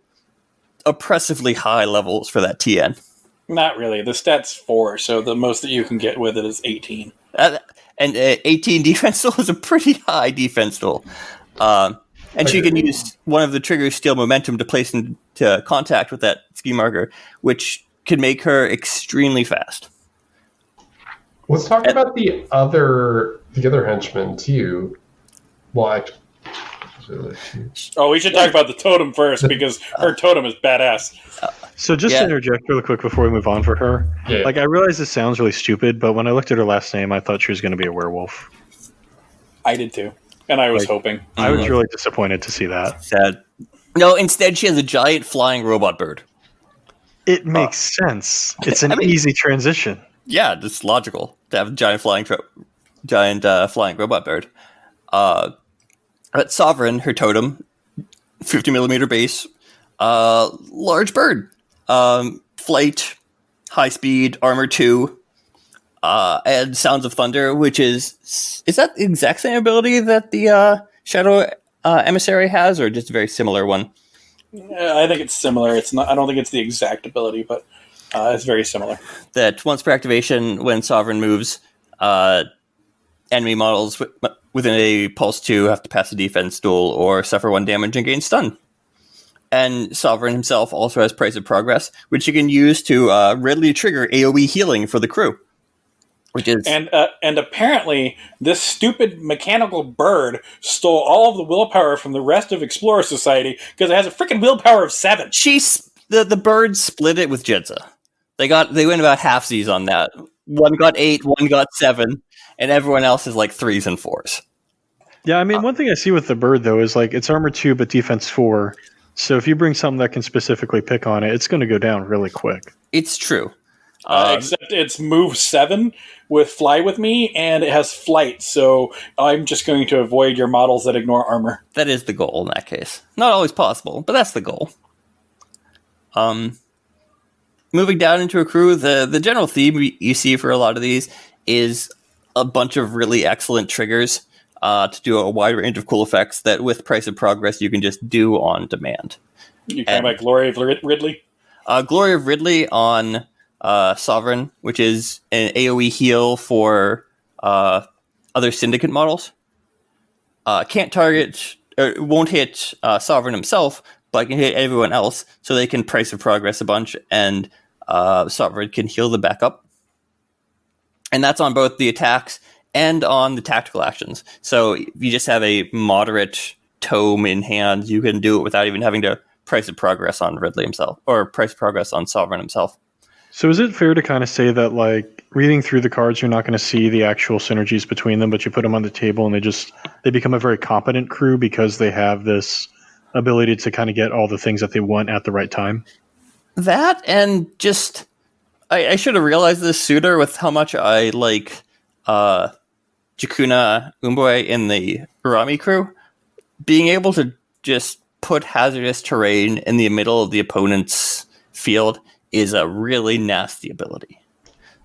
oppressively high levels for that TN. Not really. The stat's 4, so the most that you can get with it is 18. And 18 defense duel is a pretty high defense duel. And she can use one of the triggers, Steal Momentum, to place into contact with that ski marker, which can make her extremely fast. Let's talk about the other henchmen too. Well, we should talk about the totem first, because her totem is badass. So just to interject really quick before we move on for her, Yeah. like I realize this sounds really stupid, but when I looked at her last name, I thought she was going to be a werewolf. I did too, and I was hoping. I was really disappointed to see that. Sad. No, instead she has a giant flying robot bird. It makes sense. It's an easy transition. Yeah, it's logical to have a giant flying robot bird. At Sovereign, her totem, 50mm base, large bird, flight, high speed, armor 2, and Sounds of Thunder, which is that the exact same ability that the Shadow Emissary has, or just a very similar one? I think it's similar. It's not. I don't think it's the exact ability, but it's very similar. That once per activation, when Sovereign moves, enemy models within a pulse 2 have to pass a defense duel or suffer 1 damage and gain stun. And Sovereign himself also has Price of Progress, which you can use to readily trigger AoE healing for the crew. Which is and apparently this stupid mechanical bird stole all of the willpower from the rest of Explorer Society because it has a freaking willpower of 7. The bird split it with Jedza. They went about halfsies on that. One got 8, one got 7, and everyone else is like 3s and 4s. Yeah, I mean, one thing I see with the bird though is like it's armor 2 but defense 4. So if you bring something that can specifically pick on it, it's going to go down really quick. It's true. Except it's move 7 with Fly With Me, and it has flight, so I'm just going to avoid your models that ignore armor. That is the goal in that case. Not always possible, but that's the goal. Moving down into a crew, the general theme you see for a lot of these is a bunch of really excellent triggers to do a wide range of cool effects that with Price of Progress you can just do on demand. You're talking about Glory of Ridley? Glory of Ridley on Sovereign, which is an AoE heal for other Syndicate models. Can't target, or won't hit Sovereign himself, but can hit everyone else, so they can Price of Progress a bunch, and Sovereign can heal them back up. And that's on both the attacks and on the tactical actions. So if you just have a moderate tome in hand, you can do it without even having to Price of Progress on Ridley himself, or Price of Progress on Sovereign himself. So is it fair to kind of say that, like, reading through the cards, you're not going to see the actual synergies between them, but you put them on the table and they become a very competent crew because they have this ability to kind of get all the things that they want at the right time? That, and just, I should have realized this sooner with how much I like Jakuna Umbra in the Urami crew. Being able to just put hazardous terrain in the middle of the opponent's field is a really nasty ability.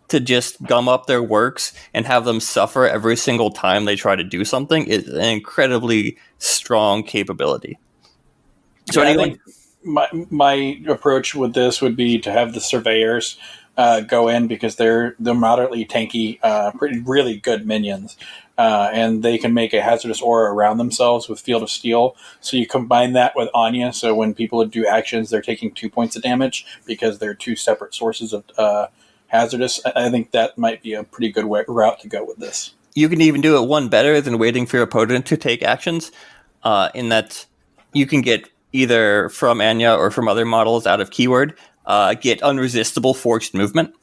To just gum up their works and have them suffer every single time they try to do something is an incredibly strong capability. So I think my approach with this would be to have the surveyors go in, because they're moderately tanky, really good minions, and they can make a hazardous aura around themselves with Field of Steel. So you combine that with Anya, so when people do actions, they're taking 2 points of damage because they're 2 separate sources of hazardous. I think that might be a pretty good route to go with this. you can even do it one better than waiting for your opponent to take actions, in that you can get either from Anya or from other models out of keyword, get unresistible forced movement.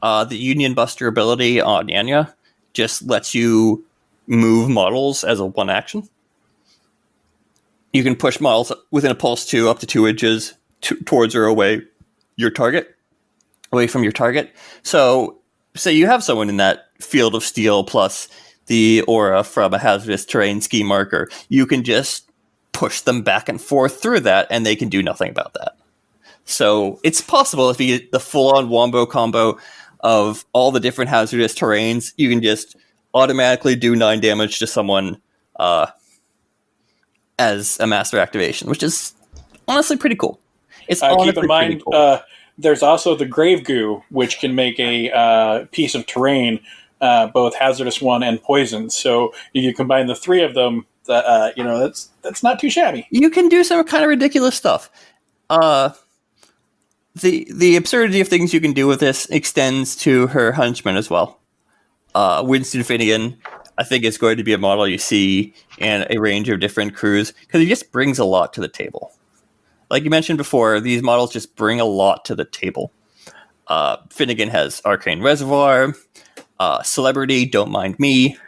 The Union Buster ability on Anya just lets you move models as a one action. You can push models within a pulse 2 up to 2 inches towards or away from your target. So, say you have someone in that field of steel plus the aura from a hazardous terrain ski marker, you can just push them back and forth through that, and they can do nothing about that. So it's possible if you get the full-on wombo combo of all the different hazardous terrains, you can just automatically do 9 damage to someone as a master activation, which is honestly pretty cool. It's keep in mind, cool. There's also the Grave Goo, which can make a piece of terrain both hazardous one and poison. So if you combine the 3 of them, that's not too shabby. You can do some kind of ridiculous stuff. The absurdity of things you can do with this extends to her henchman as well. Winston Finnegan, I think, is going to be a model you see in a range of different crews because he just brings a lot to the table. Like you mentioned before, these models just bring a lot to the table. Finnegan has Arcane Reservoir, Celebrity, Don't Mind Me,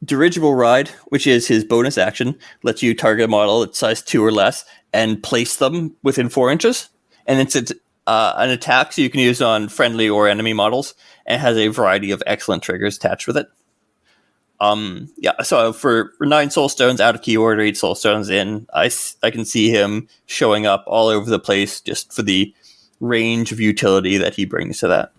Dirigible Ride, which is his bonus action, lets you target a model that's size 2 or less and place them within 4 inches. And it's an attack so you can use on friendly or enemy models, and has a variety of excellent triggers attached with it. So for 9 Soulstones out of keyword or 8 Soulstones in, I can see him showing up all over the place just for the range of utility that he brings to that.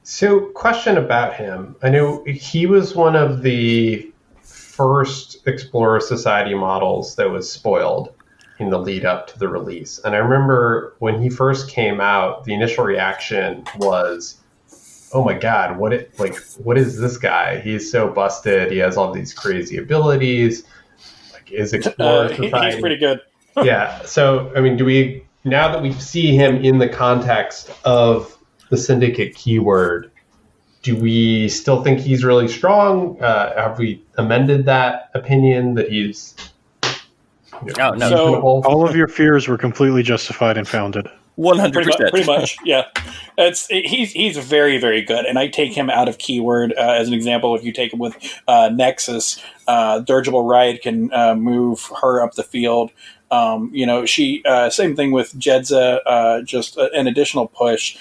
So, question about him. I know he was one of the first Explorer Society models that was spoiled in the lead up to the release. And I remember when he first came out, the initial reaction was, oh my God, what is this guy? He's so busted. He has all these crazy abilities. Like, is Explorer Society... He's pretty good. Yeah. So, I mean, now that we see him in the context of the Syndicate keyword, do we still think he's really strong? Have we amended that opinion that he's no. So all of your fears were completely justified and founded. 100%. Pretty much, yeah. He's very, very good, and I take him out of keyword as an example. If you take him with Nexus, Dirigible Ride can move her up the field. She same thing with Jedza, just an additional push.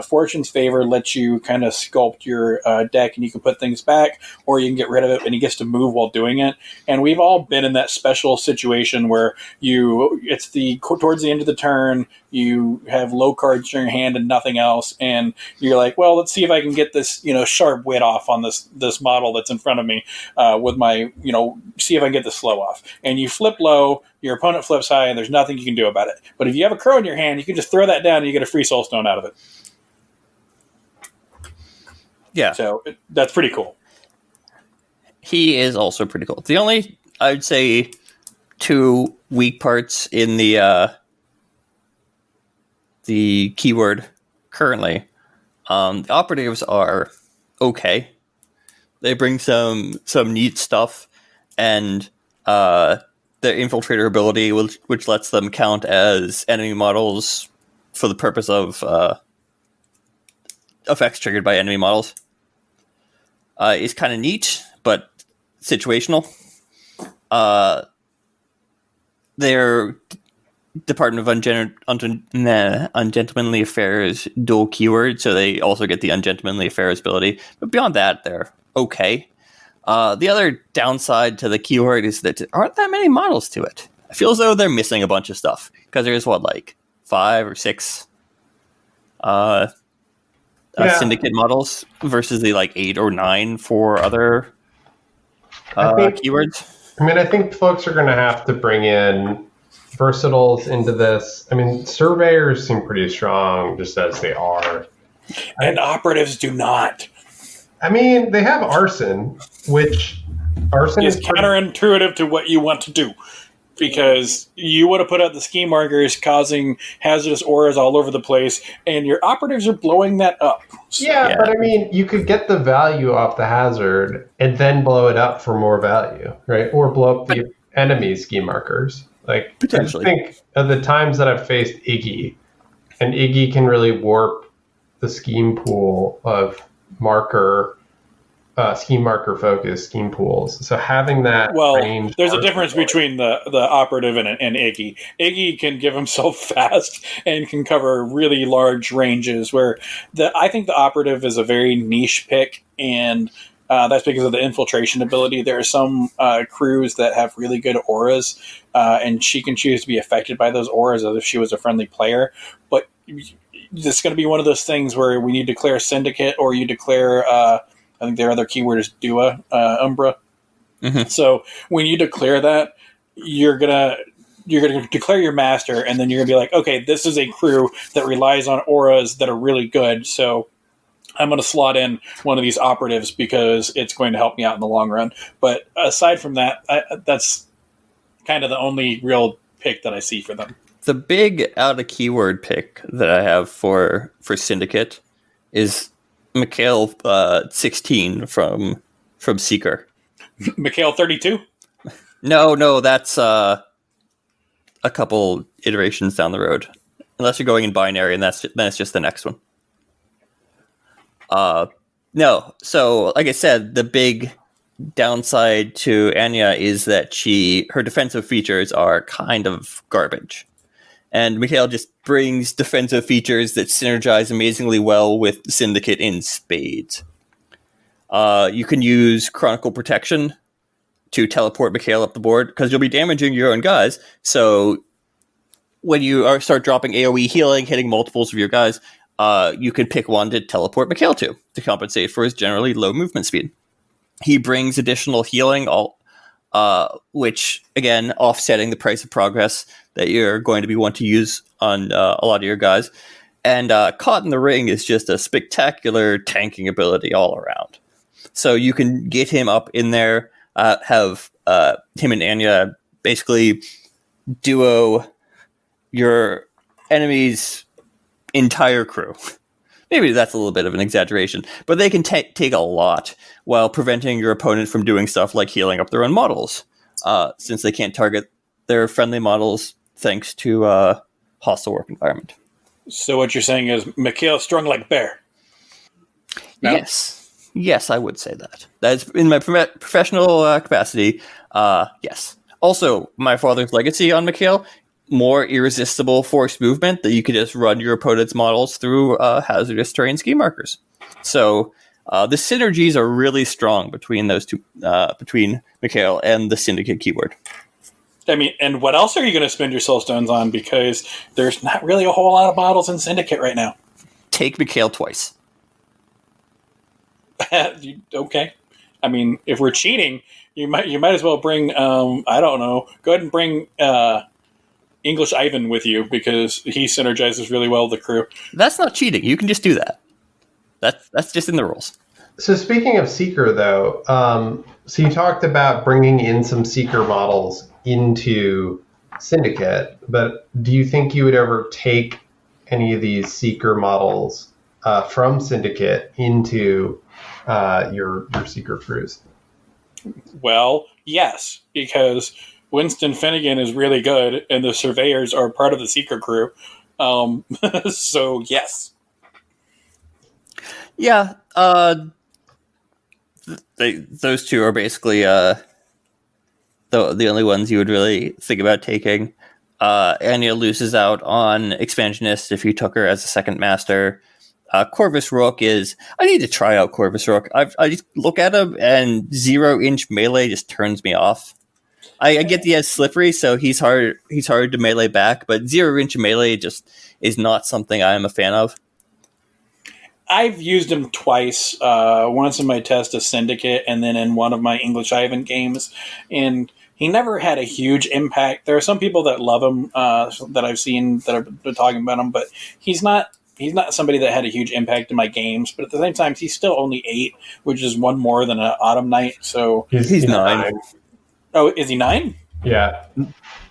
Fortune's Favor lets you kind of sculpt your deck, and you can put things back, or you can get rid of it, and he gets to move while doing it. And we've all been in that special situation where it's towards the end of the turn, you have low cards in your hand and nothing else, and you're like, well, let's see if I can get this, sharp wit off on this model that's in front of me with my, see if I can get the slow off. And you flip low, your opponent flips high, and there's nothing you can do about it. But if you have a crow in your hand, you can just throw that down and you get a free soulstone out of it. Yeah. So that's pretty cool. He is also pretty cool. The only, I would say, 2 weak parts in the keyword currently, the operatives are okay. They bring some neat stuff, and the infiltrator ability, which lets them count as enemy models for the purpose of effects triggered by enemy models, is kind of neat, but situational. Their Department of Ungentlemanly Affairs dual keyword, so they also get the Ungentlemanly Affairs ability. But beyond that, they're okay. The other downside to the keyword is that there aren't that many models to it. I feel as though they're missing a bunch of stuff, because there's 5 or 6 Syndicate models versus the 8 or 9 for other keywords. I think folks are going to have to bring in versatiles into this. I mean, surveyors seem pretty strong just as they are. And operatives do not. I mean, they have arson, which arson is counterintuitive to what you want to do. because you would have put out the ski markers causing hazardous auras all over the place, and your operatives are blowing that up. Yeah, but I mean, you could get the value off the hazard and then blow it up for more value, right? Or blow up the enemy ski markers. Like, Potentially. I think of the times that I've faced Iggy, and Iggy can really warp the scheme pool of scheme marker focused scheme pools. So having that range. There's a difference between the operative and Iggy. Iggy can give himself fast and can cover really large ranges. Where I think the operative is a very niche pick, and that's because of the infiltration ability. There are some crews that have really good auras, and she can choose to be affected by those auras as if she was a friendly player. But it's going to be one of those things where we need to declare Syndicate, or you declare. I think their other keyword is Dua, Umbra. Mm-hmm. So when you declare that, you're gonna declare your master, and then you're gonna be like, okay, this is a crew that relies on auras that are really good. So I'm gonna slot in one of these operatives because it's going to help me out in the long run. But aside from that, that's kind of the only real pick that I see for them. The big out of keyword pick that I have for Syndicate is Mikhail 16 from Seeker. Mikhail 32? No, that's a couple iterations down the road. Unless you're going in binary, and then it's just the next one. No, so like I said, the big downside to Anya is that her defensive features are kind of garbage. And Mikhail just brings defensive features that synergize amazingly well with Syndicate in spades. You can use Chronicle Protection to teleport Mikhail up the board, because you'll be damaging your own guys. So when you start dropping AoE healing, hitting multiples of your guys, you can pick one to teleport Mikhail to compensate for his generally low movement speed. He brings additional healing, which, again, offsetting the price of progress that you're going to be want to use on a lot of your guys. And Caught in the Ring is just a spectacular tanking ability all around. So you can get him up in there, have him and Anya basically duo your enemy's entire crew. Maybe that's a little bit of an exaggeration, but they can take a lot while preventing your opponent from doing stuff like healing up their own models, since they can't target their friendly models thanks to hostile work environment. So what you're saying is Mikhail strung like bear? No? Yes, I would say that. That's in my professional capacity. Yes. Also, my father's legacy on Mikhail, more irresistible forced movement that you could just run your opponent's models through hazardous terrain ski markers. So the synergies are really strong between those two, between Mikhail and the Syndicate keyword. I mean, and what else are you going to spend your soul stones on? Because there's not really a whole lot of models in Syndicate right now. Take Mikhail twice. Okay. I mean, if we're cheating, you might as well bring, I don't know, go ahead and bring English Ivan with you, because he synergizes really well with the crew. That's not cheating. You can just do that. That's just in the rules. So speaking of Seeker, though, so you talked about bringing in some Seeker models into Syndicate, but do you think you would ever take any of these Seeker models from Syndicate into your Seeker crews? Well, yes, because Winston Finnegan is really good, and the Surveyors are part of the Seeker crew. So, yes. Yeah, those two are basically the only ones you would really think about taking. Anya loses out on Expansionist if you took her as a second master. Corvus Rook is... I need to try out Corvus Rook. I just look at him, and 0-inch melee just turns me off. I get the as slippery, so he's hard to melee back, but 0-inch melee just is not something I am a fan of. I've used him twice, once in my test of Syndicate and then in one of my English Ivan games, and he never had a huge impact. There are some people that love him that I've seen that have been talking about him, but he's not somebody that had a huge impact in my games. But at the same time, he's still only 8, which is one more than an Autumn Knight. So he's 9. Oh, is he 9? Yeah.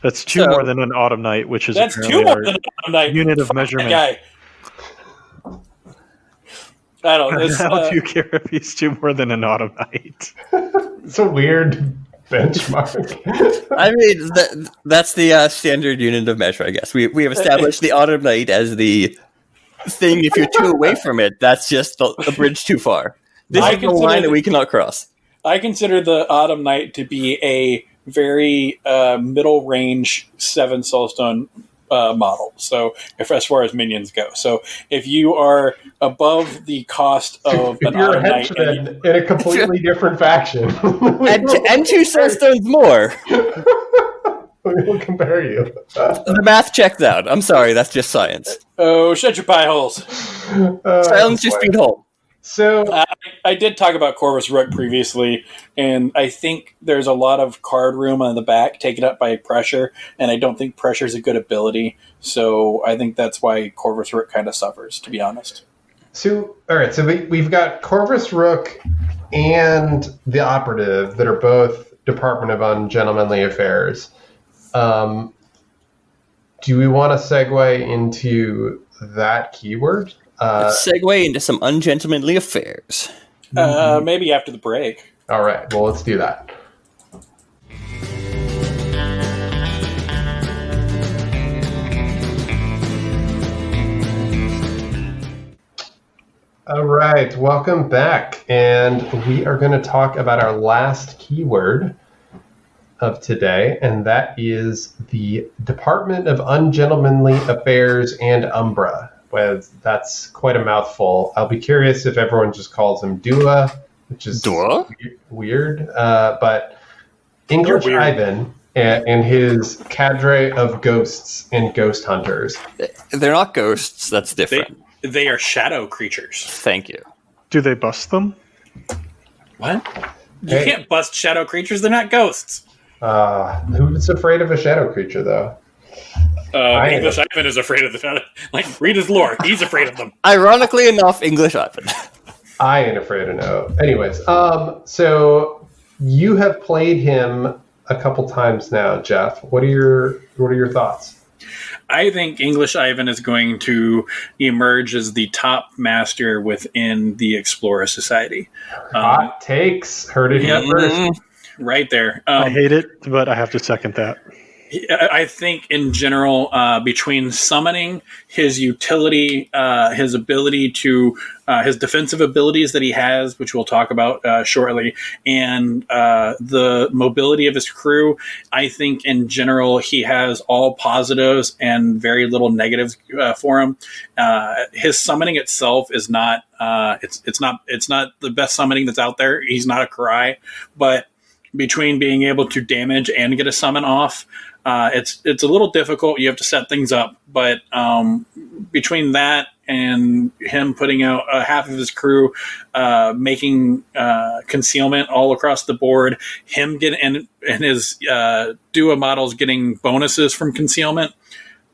That's two more than an Autumn Knight, which is That's apparently two more our than an Autumn Knight. unit of Fuck measurement. that guy. I don't know. How do you care if he's two more than an Autumn Knight? It's a weird benchmark. I mean, that's the standard unit of measure, I guess. We have established the Autumn Knight as the thing. If you're too away from it, that's just a bridge too far. This is a line that we cannot cross. I consider the Autumn Knight to be a very middle range 7 Soulstone model. So, as far as minions go, so if you are above the cost of an you're Autumn a Knight, henchman in a completely different faction, and 2 Soulstones more. we'll compare you. The math checks out. I'm sorry, that's just science. oh, shut your pie holes. Silence your speed hole. So I did talk about Corvus Rook previously, and I think there's a lot of card room on the back taken up by pressure, and I don't think pressure is a good ability. So I think that's why Corvus Rook kind of suffers, to be honest. So, all right. So we've got Corvus Rook and the Operative that are both Department of Ungentlemanly Affairs. Do we want to segue into that keyword? Let's segue into some ungentlemanly affairs. Maybe after the break. All right. Well, let's do that. All right. Welcome back. And we are going to talk about our last keyword of today, and that is the Department of Ungentlemanly Affairs and Umbra. Well, that's quite a mouthful. I'll be curious if everyone just calls him Dua, which is weird. But English Ivan and his cadre of ghosts and ghost hunters. They're not ghosts. That's different. They are shadow creatures. Thank you. Do they bust them? What? You can't bust shadow creatures. They're not ghosts. Who's afraid of a shadow creature, though? English Ivan is afraid of the shadow. Like, read his lore. He's afraid of them. Ironically enough, English Ivan. I ain't afraid of no. Anyways, so you have played him a couple times now, Jeff. What are your thoughts? I think English Ivan is going to emerge as the top master within the Explorer Society. Hot takes. Heard it here first. Right there. I hate it, but I have to second that. I think in general, between summoning, his utility, his ability to, his defensive abilities that he has, which we'll talk about shortly, and the mobility of his crew, I think in general he has all positives and very little negatives for him. His summoning itself is not, it's not the best summoning that's out there. He's not a Karai, but between being able to damage and get a summon off, it's a little difficult. You have to set things up, but between that and him putting out half of his crew, making concealment all across the board, him getting and his Dua models getting bonuses from concealment.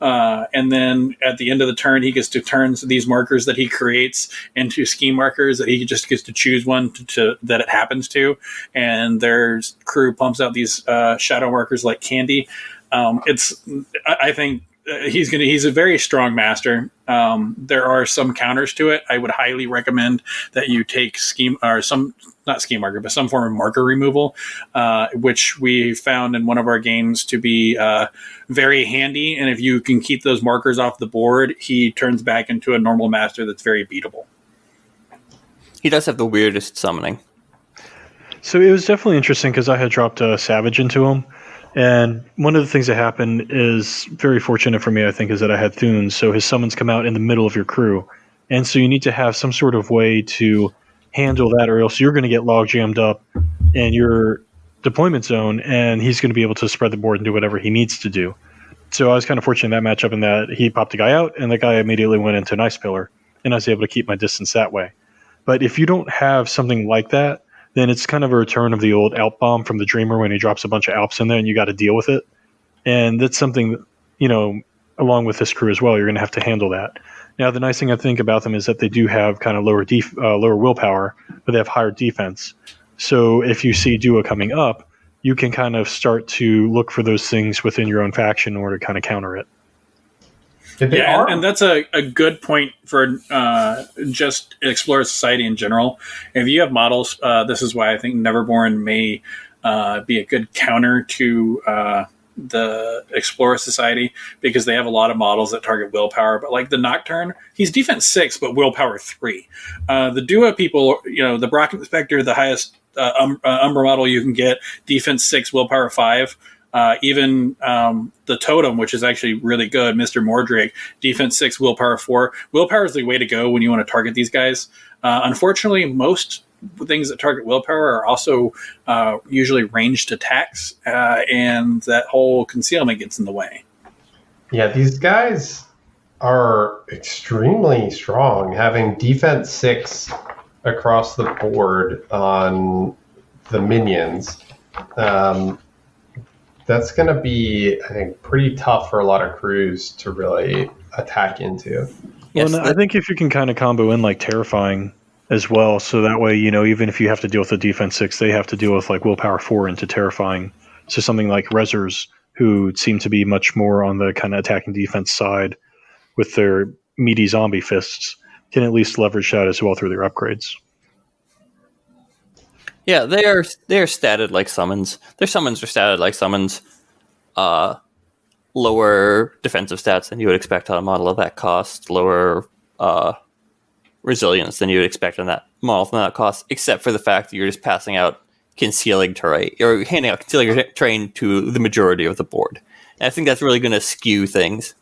And then at the end of the turn, he gets to turn these markers that he creates into scheme markers that he just gets to choose one that it happens to. And their crew pumps out these shadow markers like candy. I think he's a very strong master. There are some counters to it. I would highly recommend that you take not scheme marker, but some form of marker removal, which we found in one of our games to be very handy. And if you can keep those markers off the board, he turns back into a normal master that's very beatable. He does have the weirdest summoning. So it was definitely interesting because I had dropped a Savage into him. And one of the things that happened is very fortunate for me, I think, is that I had Thunes. So his summons come out in the middle of your crew. And so you need to have some sort of way to handle that, or else you're going to get log jammed up in your deployment zone, and he's going to be able to spread the board and do whatever he needs to do. So I was kind of fortunate in that matchup in that he popped a guy out, and the guy immediately went into an Ice Pillar, and I was able to keep my distance that way. But if you don't have something like that, then it's kind of a return of the old Alp Bomb from the Dreamer when he drops a bunch of Alps in there and you got to deal with it. And that's something, along with this crew as well, you're going to have to handle that. Now, the nice thing I think about them is that they do have kind of lower willpower, but they have higher defense. So if you see Dua coming up, you can kind of start to look for those things within your own faction in order to kind of counter it. And that's a good point for just Explorer Society in general. If you have models, this is why I think Neverborn may be a good counter to the Explorer Society, because they have a lot of models that target willpower. But like the Nocturne, he's defense 6, but willpower 3. The Dua people, the Brock Inspector, the highest Umbra model you can get, defense 6, willpower 5. Even the Totem, which is actually really good, Mr. Mordrake, defense 6, willpower 4. Willpower is the way to go when you want to target these guys. Unfortunately, most things that target willpower are also usually ranged attacks, and that whole concealment gets in the way. Yeah, these guys are extremely strong, having defense 6 across the board on the minions. That's going to be, I think, pretty tough for a lot of crews to really attack into. Yes, I think if you can kind of combo in like Terrifying as well, so that way, even if you have to deal with a defense 6, they have to deal with like willpower 4 into Terrifying. So something like Rezzers, who seem to be much more on the kind of attacking defense side with their meaty zombie fists, can at least leverage that as well through their upgrades. Yeah, they are statted like summons. Their summons are statted like summons. Lower defensive stats than you would expect on a model of that cost. Lower resilience than you would expect on that model from that cost, except for the fact that you're just passing out concealing terrain, or handing out concealing terrain to the majority of the board. And I think that's really going to skew things.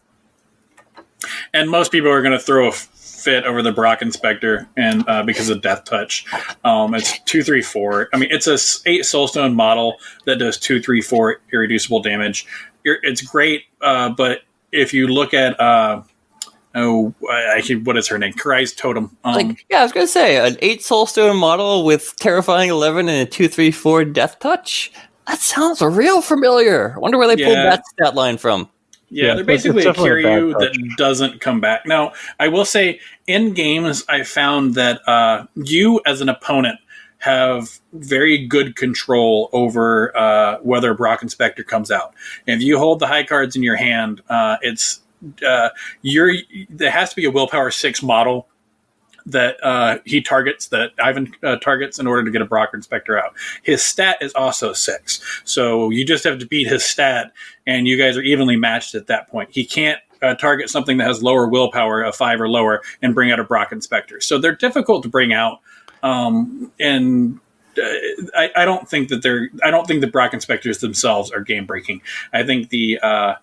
And most people are going to throw a fit over the Brock Inspector, and because of Death Touch. It's 2/3/4. I mean, it's a 8 Soulstone model that does 2/3/4 irreducible damage. It's great, but if you look at what is her name? Karai's Totem. I was going to say, an 8 Soulstone model with Terrifying 11 and a 2/3/4 Death Touch? That sounds real familiar. I wonder where they pulled that stat line from. Yeah, they're basically a Kiryu that doesn't come back. Now, I will say, in games, I found that you, as an opponent, have very good control over whether Brock Inspector comes out. If you hold the high cards in your hand, there has to be a willpower 6 model that he targets, that Ivan targets, in order to get a Brock Inspector out. His stat is also 6, so you just have to beat his stat, and you guys are evenly matched at that point. He can't target something that has lower willpower, a 5 or lower, and bring out a Brock Inspector. So they're difficult to bring out, and I don't think the Brock Inspectors themselves are game breaking. I think the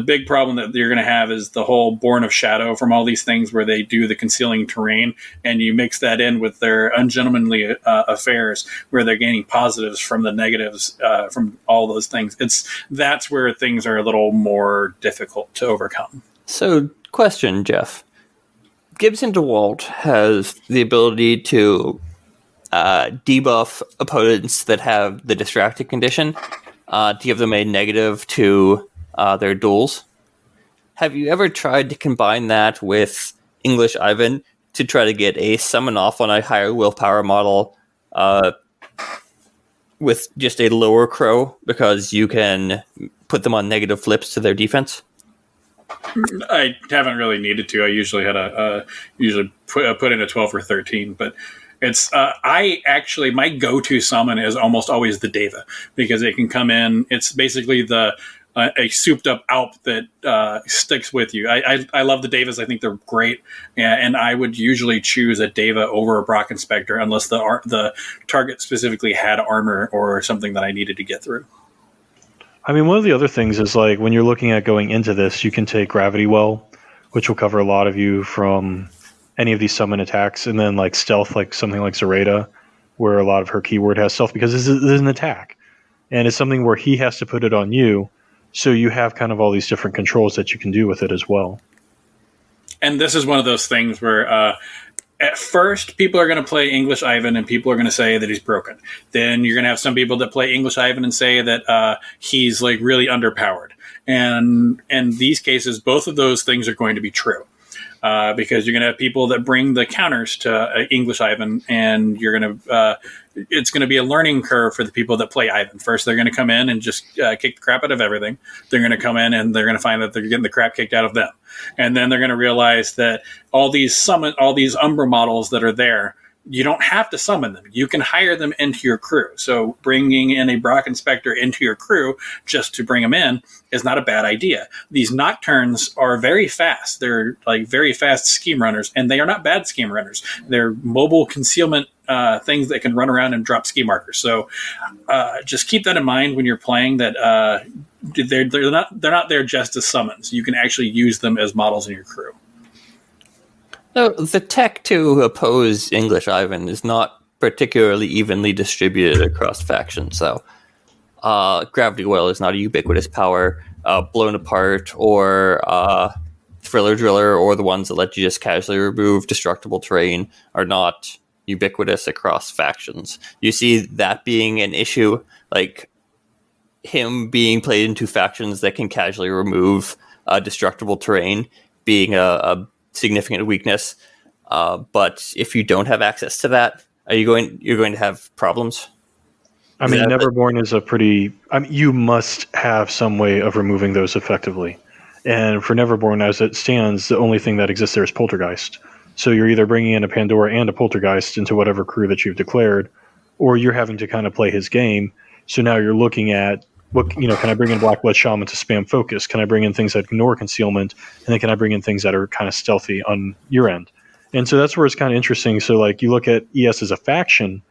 big problem that you're going to have is the whole Born of Shadow from all these things where they do the concealing terrain, and you mix that in with their ungentlemanly affairs where they're gaining positives from the negatives from all those things. That's where things are a little more difficult to overcome. So, question, Jeff. Gibson DeWalt has the ability to debuff opponents that have the distracted condition to give them a negative to their duels. Have you ever tried to combine that with English Ivan to try to get a summon off on a higher willpower model with just a lower crow, because you can put them on negative flips to their defense? I haven't really needed to. I usually had put in a 12 or 13, but it's my go-to summon is almost always the Deva, because it can come in. It's basically a souped-up Alp that sticks with you. I love the Devas. I think they're great, and I would usually choose a Deva over a Brock Inspector unless the target specifically had armor or something that I needed to get through. I mean, one of the other things is, like, when you're looking at going into this, you can take Gravity Well, which will cover a lot of you from any of these summon attacks, and then like Stealth, like something like Zoraida, where a lot of her keyword has Stealth, because this is an attack, and it's something where he has to put it on you. So you have kind of all these different controls that you can do with it as well. And this is one of those things where at first people are going to play English Ivan and people are going to say that he's broken. Then you're going to have some people that play English Ivan and say that he's like really underpowered. And in these cases, both of those things are going to be true. Because you're going to have people that bring the counters to English Ivan, and you're going to it's going to be a learning curve for the people that play Ivan. First, they're going to come in and just kick the crap out of everything. They're going to come in and they're going to find that they're getting the crap kicked out of them. And then they're going to realize that all these Umbra models that are there, you don't have to summon them. You can hire them into your crew. So bringing in a Brock Inspector into your crew just to bring them in is not a bad idea. These Nocturnes are very fast. They're like very fast scheme runners, and they are not bad scheme runners. They're mobile concealment things that can run around and drop ski markers. So just keep that in mind when you're playing. That they're not there just as summons. You can actually use them as models in your crew. So the tech to oppose English Ivan is not particularly evenly distributed across factions. So Gravity Well is not a ubiquitous power. Blown Apart or Thriller Driller, or the ones that let you just casually remove destructible terrain, are not ubiquitous across factions. You see that being an issue, like him being played into factions that can casually remove destructible terrain being a significant weakness, but if you don't have access to that, you're going to have problems. I mean, Neverborn is you must have some way of removing those effectively. And for Neverborn, as it stands, the only thing that exists there is Poltergeist. So you're either bringing in a Pandora and a Poltergeist into whatever crew that you've declared, or you're having to kind of play his game. So now you're looking at, can I bring in Black Blood Shaman to spam focus? Can I bring in things that ignore concealment? And then can I bring in things that are kind of stealthy on your end? And so that's where it's kind of interesting. So like you look at ES as a faction,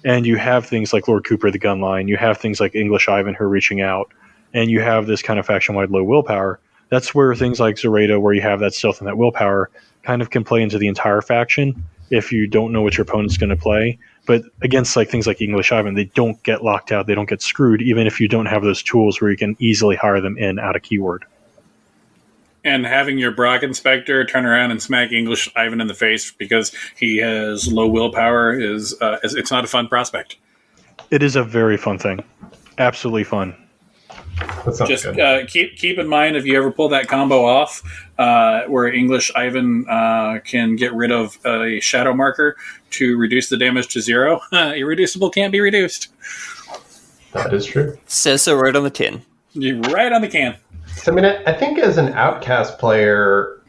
and you have things like Lord Cooper, the Gunline. You have things like English Ivan who are reaching out. And you have this kind of faction-wide low willpower. That's where things like Zoraida, where you have that stealth and that willpower, kind of can play into the entire faction if you don't know what your opponent's going to play. But against like things like English Ivan, they don't get locked out. They don't get screwed, even if you don't have those tools where you can easily hire them in out of keyword. And having your Brock Inspector turn around and smack English Ivan in the face because he has low willpower is it's not a fun prospect. It is a very fun thing. Absolutely fun. Just keep in mind, if you ever pull that combo off where English Ivan can get rid of a shadow marker to reduce the damage to 0, irreducible can't be reduced. That is true. Says so right on the tin. You're right on the can. So, I mean, I think as an Outcast player,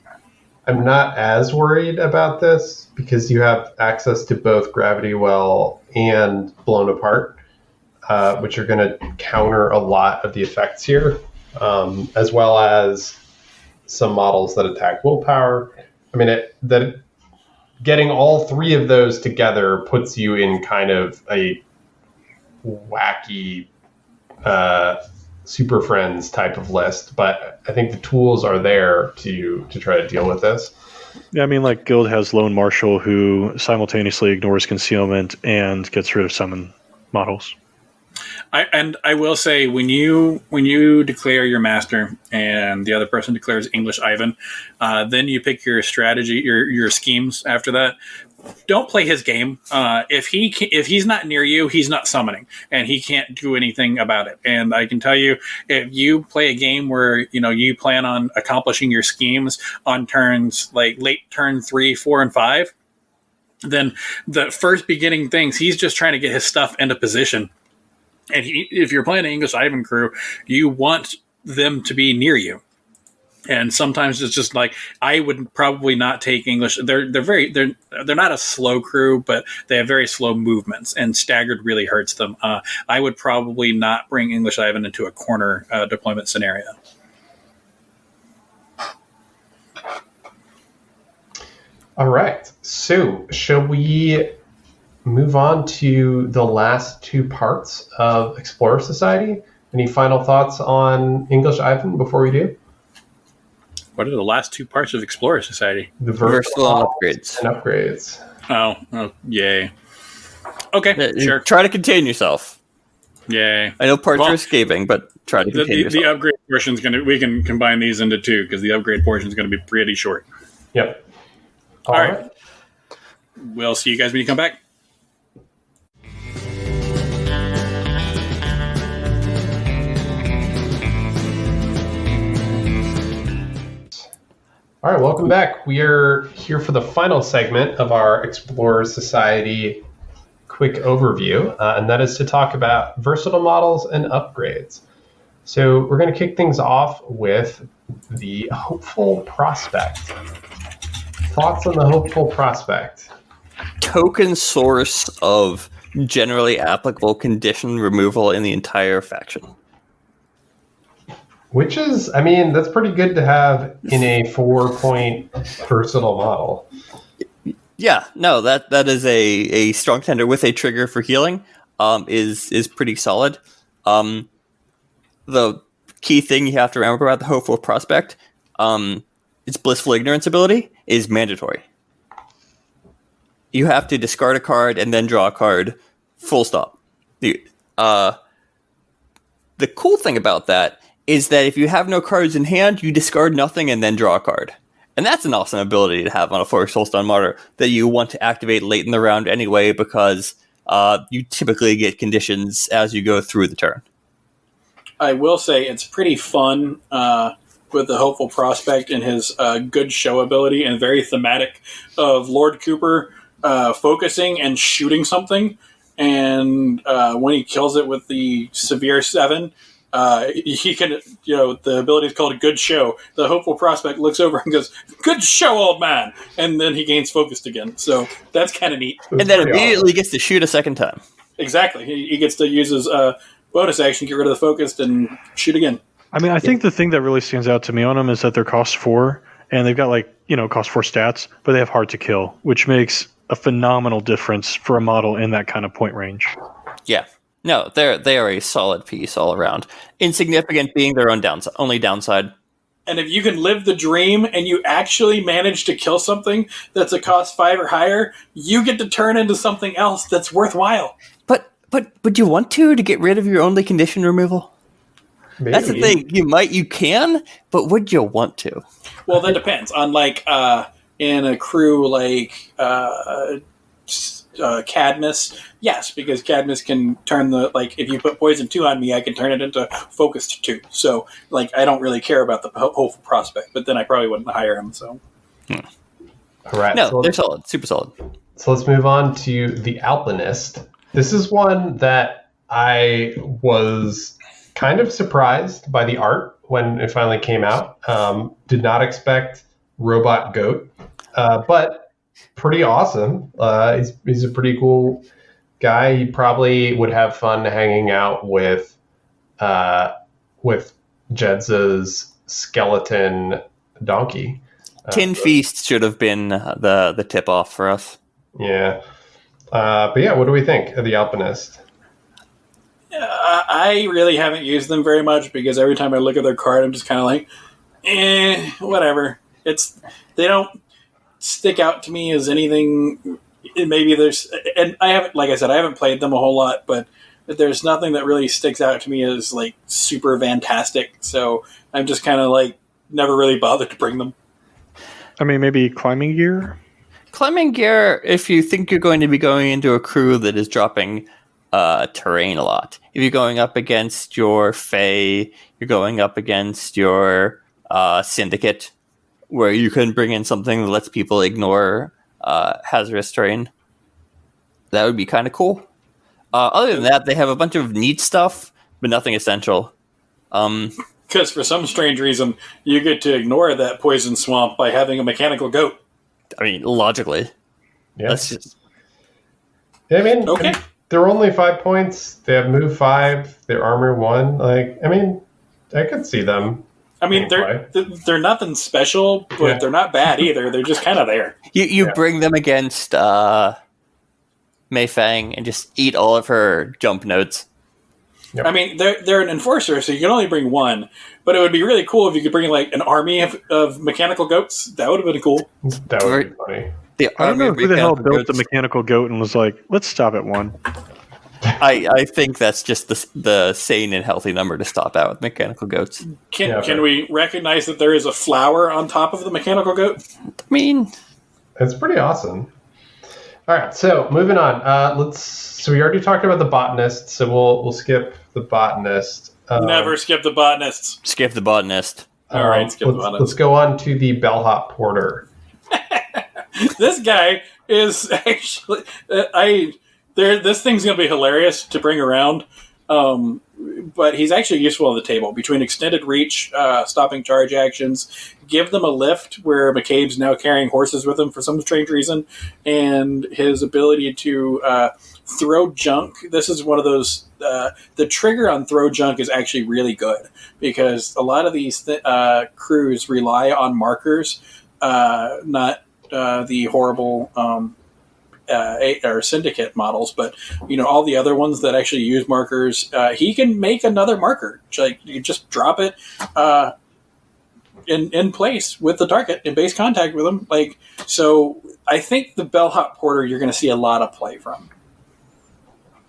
I'm not as worried about this because you have access to both Gravity Well and Blown Apart, which are going to counter a lot of the effects here, as well as some models that attack willpower. I mean, getting all three of those together puts you in kind of a wacky Super Friends type of list, but I think the tools are there to try to deal with this. Yeah, I mean, like Guild has Lone Marshal who simultaneously ignores concealment and gets rid of summon models. I will say, when you declare your master and the other person declares English Ivan, then you pick your strategy, your schemes after that. Don't play his game. If he's not near you, he's not summoning, and he can't do anything about it. And I can tell you, if you play a game where you plan on accomplishing your schemes on turns like late turn 3, 4, and 5, then the first beginning things, he's just trying to get his stuff into position. And if you're playing an English Ivan crew, you want them to be near you. And sometimes it's just like, I would probably not take English. They're not a slow crew, but they have very slow movements, and staggered really hurts them. I would probably not bring English Ivan into a corner deployment scenario. All right. So shall we move on to the last two parts of Explorer Society? Any final thoughts on English Ivan before we do? What are the last two parts of Explorer Society? The versatile upgrades. And upgrades. Oh, yay. Okay, sure. Try to contain yourself. Yay. I know parts are escaping, but try to contain yourself. The upgrade portion is we can combine these into two, because the upgrade portion is going to be pretty short. Yep. All right. We'll see you guys when you come back. All right, welcome back. We are here for the final segment of our Explorer Society quick overview, and that is to talk about versatile models and upgrades. So we're going to kick things off with the hopeful prospect. Thoughts on the hopeful prospect? Token source of generally applicable condition removal in the entire faction. Which is, I mean, that's pretty good to have in a 4-point versatile model. Yeah, no, that is a strong tender with a trigger for healing. Is pretty solid. The key thing you have to remember about the hopeful prospect, its blissful ignorance ability is mandatory. You have to discard a card and then draw a card. Full stop. The cool thing about that is that if you have no cards in hand, you discard nothing and then draw a card. And that's an awesome ability to have on a Forest Soulstone Martyr that you want to activate late in the round anyway, because you typically get conditions as you go through the turn. I will say it's pretty fun with the Hopeful Prospect and his good show ability, and very thematic of Lord Cooper focusing and shooting something. And when he kills it with the Severe 7, he can, the ability is called a good show. The Hopeful Prospect looks over and goes, "Good show, old man," and then he gains focused again. So that's kind of neat. And then immediately gets to shoot a second time. Exactly. He gets to use his bonus action, get rid of the focused, and shoot again. I mean, I think the thing that really stands out to me on them is that they're cost 4, and they've got cost 4 stats, but they have hard to kill, which makes a phenomenal difference for a model in that kind of point range. Yeah. No, they are a solid piece all around. Insignificant being their only downside. And if you can live the dream and you actually manage to kill something that's a cost 5 or higher, you get to turn into something else that's worthwhile. But would you want to get rid of your only condition removal? Maybe. That's the thing. You can, but would you want to? Well, that depends. On in a crew like Cadmus, yes, because Cadmus can turn if you put poison 2 on me, I can turn it into focused 2. So I don't really care about the hopeful prospect, but then I probably wouldn't hire him. So all right, no, they're solid, super solid. So let's move on to the Alpinist. This is one that I was kind of surprised by the art when it finally came out. Did not expect Robot Goat, but pretty awesome. He's a pretty cool guy. He probably would have fun hanging out with Jedza's skeleton donkey. Tin Feast should have been the tip off for us. Yeah. But yeah, what do we think of the Alpinist? I really haven't used them very much because every time I look at their card, I'm just kind of like, whatever. They don't stick out to me as anything. Maybe and I haven't, like I said, I haven't played them a whole lot, but there's nothing that really sticks out to me as super fantastic. So I'm just kind of never really bothered to bring them. I mean, maybe climbing gear? Climbing gear, if you think you're going to be going into a crew that is dropping terrain a lot. If you're going up against your Fae, you're going up against your Syndicate, where you can bring in something that lets people ignore hazardous terrain. That would be kind of cool. Other than that, they have a bunch of neat stuff, but nothing essential. Because for some strange reason, you get to ignore that poison swamp by having a mechanical goat. I mean, logically. Yeah. That's just... I mean, okay. They're only 5 points. They have move 5. They're armor 1. I could see them. I mean, they're nothing special, but they're not bad either. They're just kind of there. You bring them against Mei Fang and just eat all of her jump nodes. Yep. I mean, they're an enforcer, so you can only bring 1. But it would be really cool if you could bring an army of mechanical goats. That would have been cool. That would be funny. I don't know who the hell built the mechanical goat and was like, let's stop at 1. I think that's just the sane and healthy number to stop out with mechanical goats. Can we recognize that there is a flower on top of the mechanical goat? I mean, it's pretty awesome. All right, so moving on. So we already talked about the botanist, so we'll skip the botanist. Never skip the botanists. Skip the botanist. All right, skip the botanist. Let's go on to the bellhop porter. This guy is actually This thing's going to be hilarious to bring around, but he's actually useful on the table. Between extended reach, stopping charge actions, give them a lift where McCabe's now carrying horses with him for some strange reason, and his ability to throw junk. This is one of those... the trigger on throw junk is actually really good, because a lot of these crews rely on markers, not the horrible... or Syndicate models, but all the other ones that actually use markers, he can make another marker. Like, you just drop it in place with the target in base contact with them. Like, so I think the Bellhop Porter you're going to see a lot of play from.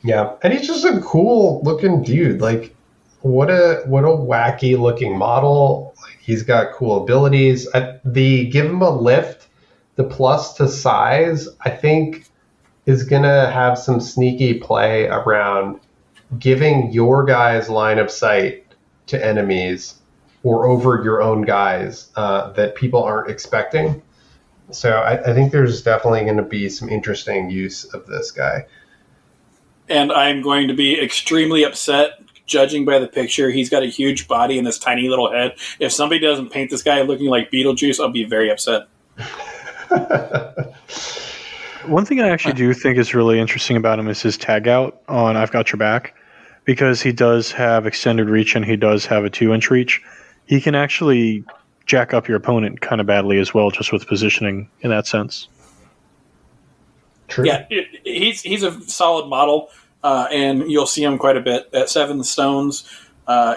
Yeah, and he's just a cool looking dude. Like, what a wacky looking model. Like, he's got cool abilities. The give him a lift, the plus to size, I think, is going to have some sneaky play around giving your guys line of sight to enemies or over your own guys that people aren't expecting. So I think there's definitely going to be some interesting use of this guy. And I'm going to be extremely upset, judging by the picture. He's got a huge body and this tiny little head. If somebody doesn't paint this guy looking like Beetlejuice, I'll be very upset. One thing I actually do think is really interesting about him is his tag out on I've Got Your Back, because he does have extended reach and he does have a 2-inch reach. He can actually jack up your opponent kind of badly as well, just with positioning in that sense. True. Yeah, he's a solid model, and you'll see him quite a bit at 7 stones.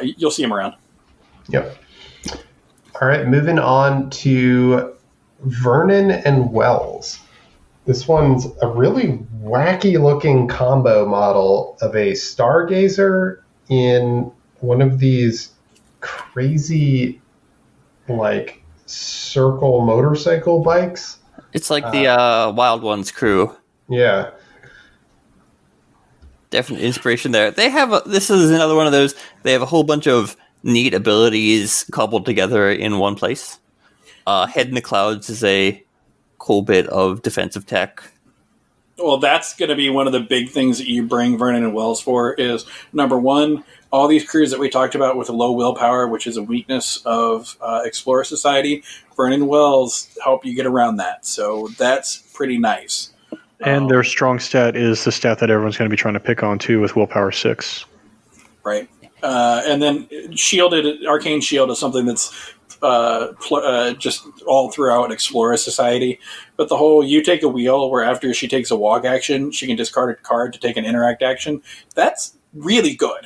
You'll see him around. Yep. All right, moving on to Vernon and Wells. This one's a really wacky-looking combo model of a Stargazer in one of these crazy, like, circle motorcycle bikes. It's like the Wild Ones crew. Yeah. Definite inspiration there. This is another one of those. They have a whole bunch of neat abilities coupled together in one place. Head in the Clouds is a cool bit of defensive tech. Well, that's going to be one of the big things that you bring Vernon and Wells for is, number one, all these crews that we talked about with a low willpower, which is a weakness of Explorer Society, Vernon and Wells help you get around that. So that's pretty nice. And their strong stat is the stat that everyone's going to be trying to pick on, too, with willpower 6. Right. And then Arcane Shield is something that's just all throughout Explorer Society. But the whole you take a wheel where after she takes a walk action, she can discard a card to take an interact action, that's really good.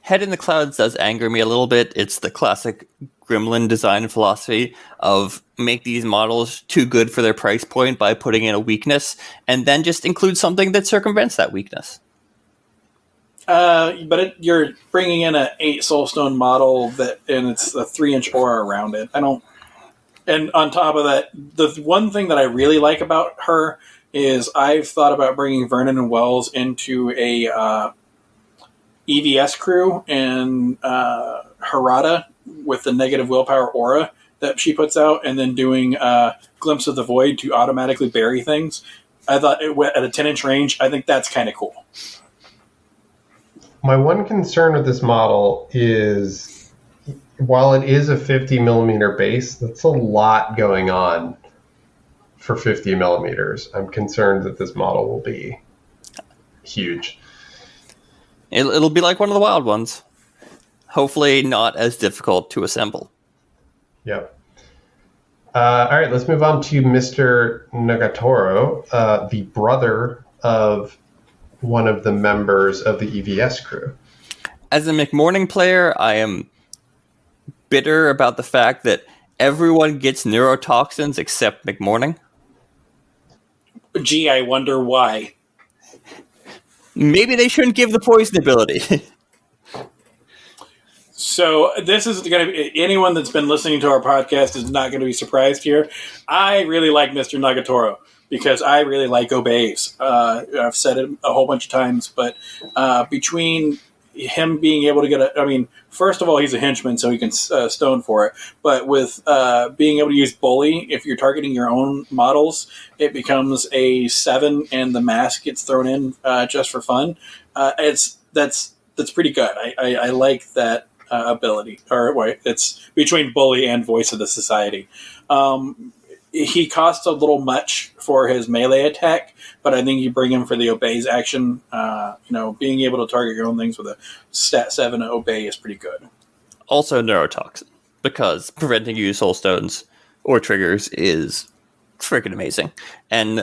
Head in the Clouds does anger me a little bit. It's the classic Gremlin design philosophy of make these models too good for their price point by putting in a weakness and then just include something that circumvents that weakness. But you're bringing in an 8 Soulstone model and it's a 3-inch aura around it. And on top of that, the one thing that I really like about her is I've thought about bringing Vernon and Wells into a EVS crew and Harada with the negative willpower aura that she puts out, and then doing Glimpse of the Void to automatically bury things. I thought at a 10-inch range, I think that's kind of cool. My one concern with this model is, while it is a 50 millimeter base, that's a lot going on for 50 millimeters. I'm concerned that this model will be huge. It'll be like one of the Wild Ones. Hopefully not as difficult to assemble. Yep. All right, let's move on to Mr. Nagatoro, the brother of one of the members of the EVS crew. As a McMorning player, I am bitter about the fact that everyone gets neurotoxins except McMorning. Gee, I wonder why. Maybe they shouldn't give the poison ability. So this is going to be, anyone that's been listening to our podcast is not going to be surprised here. I really like Mr. Nagatoro because I really like obeys. I've said it a whole bunch of times, but between him being able to get first of all, he's a henchman, so he can stone for it. But with being able to use bully, if you're targeting your own models, it becomes a 7, and the mask gets thrown in just for fun. That's pretty good. I like that ability. Or wait, it's between bully and voice of the society. He costs a little much for his melee attack, but I think you bring him for the obeys action. Being able to target your own things with a stat 7 obey is pretty good. Also neurotoxin, because preventing you soul stones or triggers is freaking amazing. And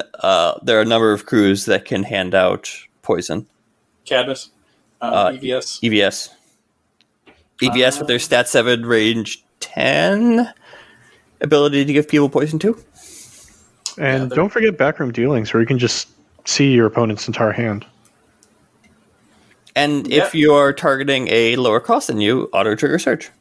there are a number of crews that can hand out poison. Cadmus, EVS. EVS with their stat 7 range 10 ability to give people poison too. And don't forget backroom dealings, where you can just see your opponent's entire hand. And if you're targeting a lower cost than you, auto trigger surge.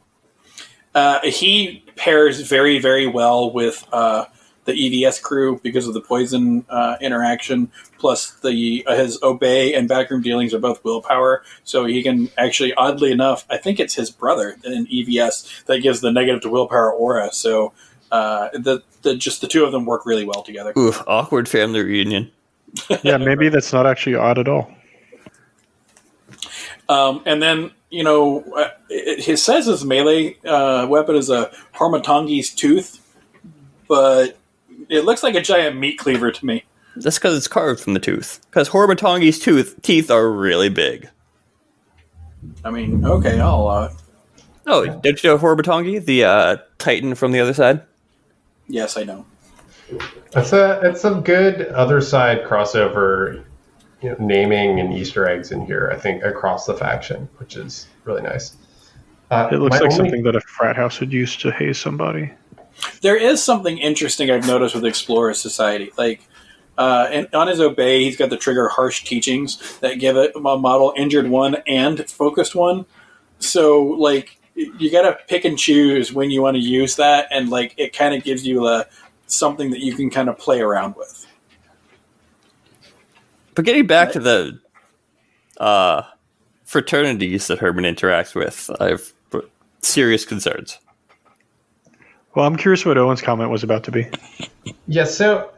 He pairs very, very well with the EVS crew because of the poison interaction. Plus, his obey and backroom dealings are both willpower, so he can actually, oddly enough, I think it's his brother in EVS that gives the negative to willpower aura. So just the two of them work really well together. Oof, awkward family reunion. Yeah, maybe that's not actually odd at all. And then, it says his melee weapon is a Harmatongi's tooth, but it looks like a giant meat cleaver to me. That's because it's carved from the tooth. Because Hormatongi's teeth are really big. Okay, I'll... Oh, don't you know Hormatongi, the Titan from the other side? Yes, I know. It's a good other side crossover, naming and Easter eggs in here, I think, across the faction, which is really nice. It looks like something that a frat house would use to haze somebody. There is something interesting I've noticed with Explorer Society. And on his obey, he's got the trigger harsh teachings that give it a model injured 1 and focused 1. So, you got to pick and choose when you want to use that, and it kind of gives you something that you can kind of play around with. But getting back to the fraternities that Herman interacts with, I have serious concerns. Well, I'm curious what Owen's comment was about to be. Yeah, so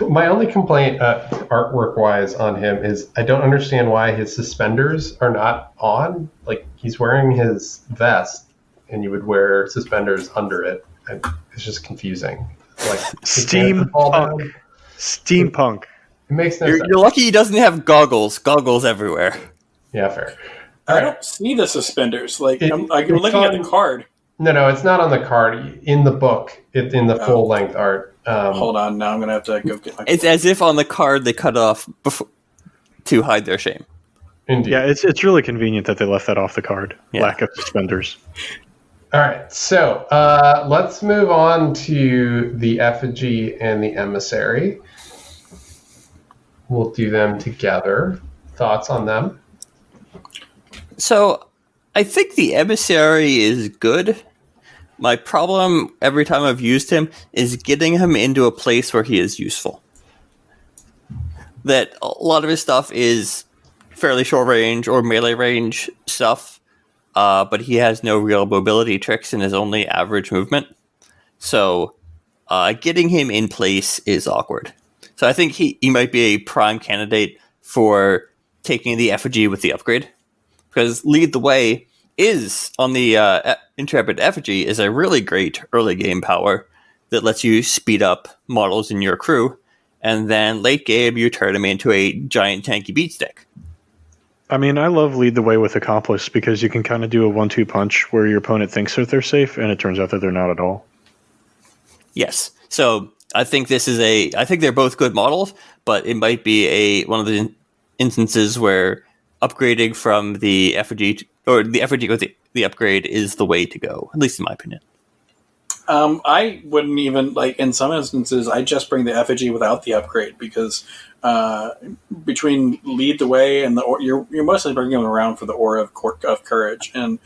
my only complaint artwork-wise on him is I don't understand why his suspenders are not on. He's wearing his vest, and you would wear suspenders under it. And it's just confusing. Steampunk. Steampunk. It makes no sense. You're lucky he doesn't have goggles. Goggles everywhere. Yeah, fair. I don't see the suspenders. I'm looking at the card. No, it's not on the card. In the book, in the full-length art. Hold on, now I'm going to have to go get my... It's as if on the card they cut off to hide their shame. Indeed. Yeah, it's really convenient that they left that off the card. Yeah. Lack of suspenders. All right, so let's move on to the effigy and the emissary. We'll do them together. Thoughts on them? So, I think the emissary is good. My problem every time I've used him is getting him into a place where he is useful. That a lot of his stuff is fairly short range or melee range stuff, but he has no real mobility tricks and is only average movement. So getting him in place is awkward. So I think he might be a prime candidate for taking the effigy with the upgrade. Because Lead the Way is, on the Intrepid Effigy, is a really great early game power that lets you speed up models in your crew, and then late game you turn them into a giant tanky beatstick. I love Lead the Way with Accomplice because you can kind of do a 1-2 punch where your opponent thinks that they're safe, and it turns out that they're not at all. Yes. So I think I think they're both good models, but it might be one of the instances where upgrading from the effigy or the effigy with the upgrade is the way to go, at least in my opinion. I wouldn't even, in some instances, I just bring the effigy without the upgrade because between Lead the Way and you're mostly bringing him around for the Aura of Courage, and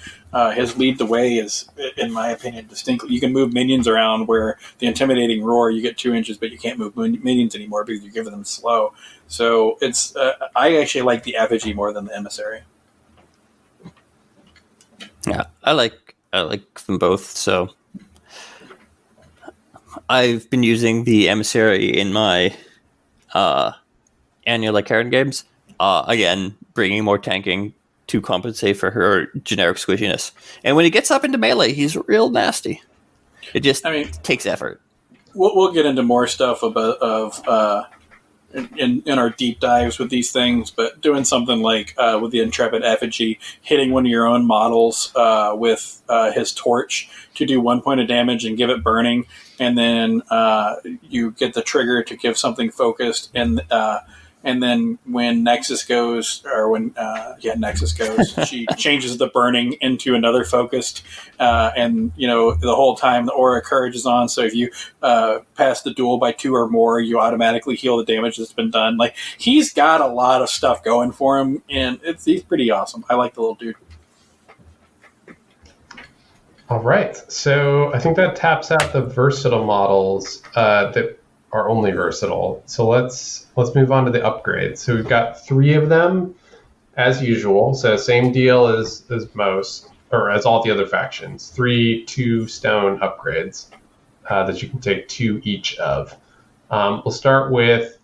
his Lead the Way is, in my opinion, distinctly. You can move minions around where the Intimidating Roar, you get 2 inches, but you can't move minions anymore because you're giving them slow. So I actually like the effigy more than the emissary. Yeah, I like them both. So I've been using the emissary in my annual Karen games. Again, bringing more tanking to compensate for her generic squishiness. And when he gets up into melee, he's real nasty. It just takes effort. We'll get into more stuff in our deep dives with these things, but doing something like with the Intrepid Effigy, hitting one of your own models with his torch to do 1 point of damage and give it burning, and then you get the trigger to give something focused, and then when Nexus goes, Nexus goes, she changes the burning into another focused, and the whole time the Aura of Courage is on. So if you pass the duel by 2 or more, you automatically heal the damage that's been done. Like, he's got a lot of stuff going for him, and he's pretty awesome. I like the little dude. All right, so I think that taps out the versatile models that are only versatile. So let's move on to the upgrades. So we've got 3 of them as usual. So same deal as most, or as all the other factions. 3 2-stone upgrades that you can take 2 each of. We'll start with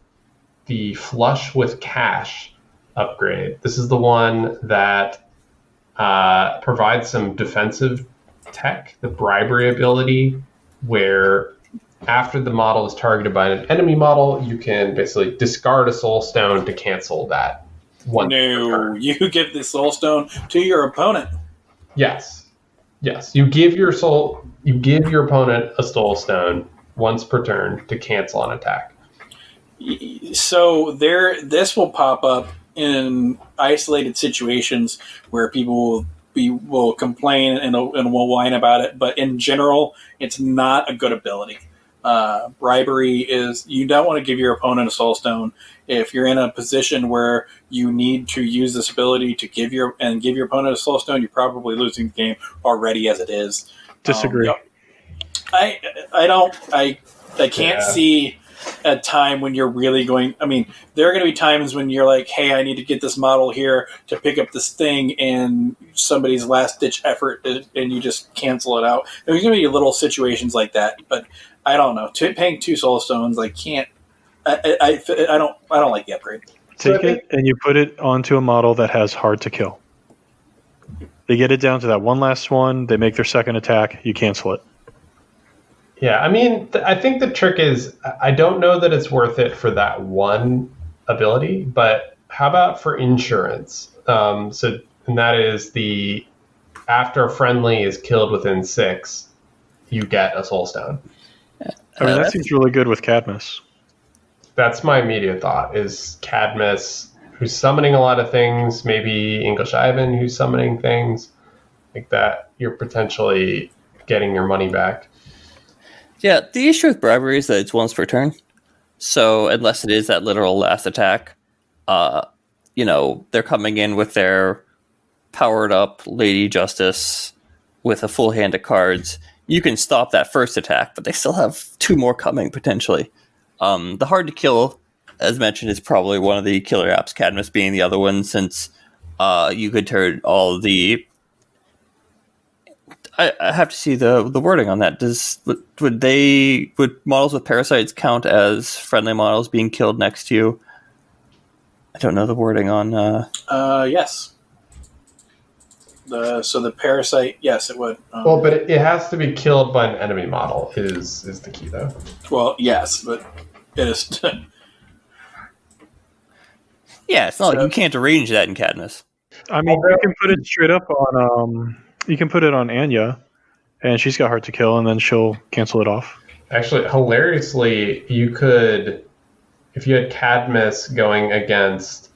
the Flush with Cash upgrade. This is the one that provides some defensive tech, the bribery ability, where after the model is targeted by an enemy model, you can basically discard a soul stone to cancel that one. No, you give the soul stone to your opponent. Yes. You give your opponent a soul stone once per turn to cancel an attack. So this will pop up in isolated situations where people will complain and will whine about it, but in general, it's not a good ability. Bribery is, you don't want to give your opponent a soul stone. If you're in a position where you need to use this ability to give your opponent a soul stone, you're probably losing the game already as it is. Disagree. I can't see a time when you're really going. I mean, there are going to be times when you're like, hey, I need to get this model here to pick up this thing, and somebody's last ditch effort, and you just cancel it out. There's going to be little situations like that, but I don't know. Paying 2 soul stones, I can't. I don't like the upgrade. Take it and you put it onto a model that has hard to kill. They get it down to that one last one. They make their second attack. You cancel it. Yeah, I mean, I think the trick is, I don't know that it's worth it for that one ability, but how about for insurance? And that is after a friendly is killed within 6, you get a soul stone. I mean, that seems really good with Cadmus. That's my immediate thought, is Cadmus, who's summoning a lot of things, maybe English Ivan, who's summoning things like that. You're potentially getting your money back. Yeah, the issue with bribery is that it's once per turn. So unless it is that literal last attack, they're coming in with their powered up Lady Justice with a full hand of cards. You can stop that first attack, but they still have 2 more coming potentially. The hard to kill, as mentioned, is probably one of the killer apps, Cadmus being the other one, since you could turn all the... I have to see the wording on that. Would models with parasites count as friendly models being killed next to you? I don't know the wording on. Yes. So the parasite, yes, it would. But it has to be killed by an enemy model. Is the key though? Well, yes, but it is. Yeah, it's not like you can't arrange that in Cadmus. I mean, you can put it straight up on. You can put it on Anya, and she's got hard to kill, and then she'll cancel it off. Actually, hilariously, you could, if you had Cadmus going against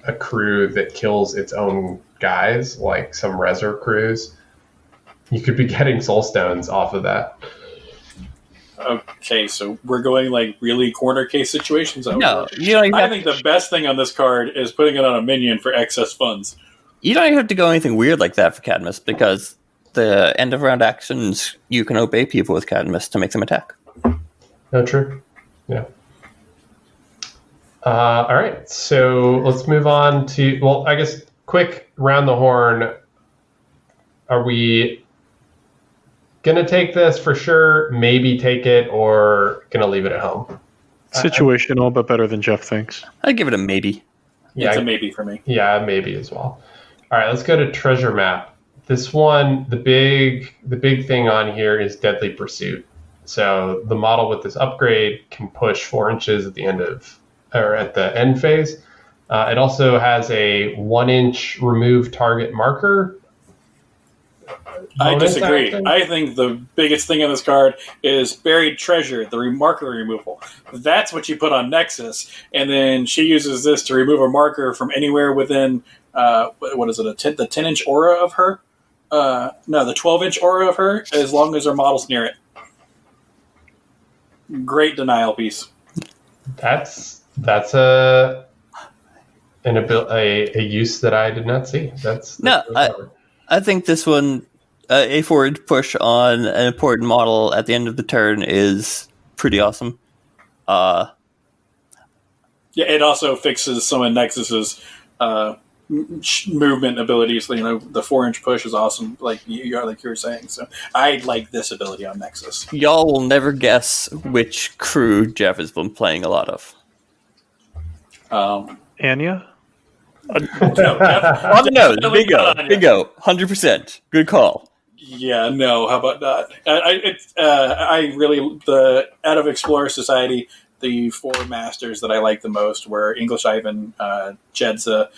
a crew that kills its own guys, like some Reser crews, you could be getting soul stones off of that. Okay, so we're going like really corner case situations. No, I think the best thing on this card is putting it on a minion for excess funds. You don't even have to go anything weird like that for Cadmus, because the end of round actions, you can obey people with Cadmus to make them attack. No, true. Yeah. All right, so let's move on to, I guess, quick round the horn. Are we going to take this for sure, maybe take it, or going to leave it at home? Situational, but better than Jeff thinks. I'd give it a maybe. Yeah, it's a maybe for me. Yeah, maybe as well. All right, let's go to treasure map. This one, the big thing on here is deadly pursuit. So the model with this upgrade can push 4 inches at the end phase. It also has a 1 inch remove target marker. I disagree. I think the biggest thing on this card is buried treasure, the marker removal. That's what you put on Nexus, and then she uses this to remove a marker from anywhere within, what is it, the 10-inch aura of her? No, the 12-inch aura of her, as long as her model's near it. Great denial piece. That's a use that I did not see. I think this one, a forward push on an important model at the end of the turn is pretty awesome. Yeah, it also fixes some of Nexus's movement abilities. The 4-inch push is awesome, like you were saying. So I like this ability on Nexus. Y'all will never guess which crew Jeff has been playing a lot of. Anya? Big O, 100%. Good call. Yeah, no, how about not? I really, out of Explorer Society, the 4 masters that I like the most were English Ivan, Jedza,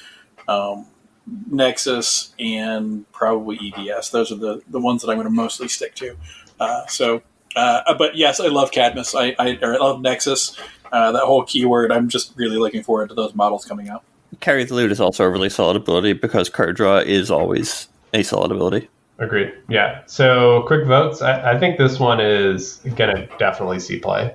Nexus, and probably EDS. Those are the ones that I'm going to mostly stick to. But yes, I love Cadmus. I love Nexus. That whole keyword, I'm just really looking forward to those models coming out. Carry the Loot is also a really solid ability because card draw is always a solid ability. Agreed. Yeah. So quick votes. I think this one is going to definitely see play.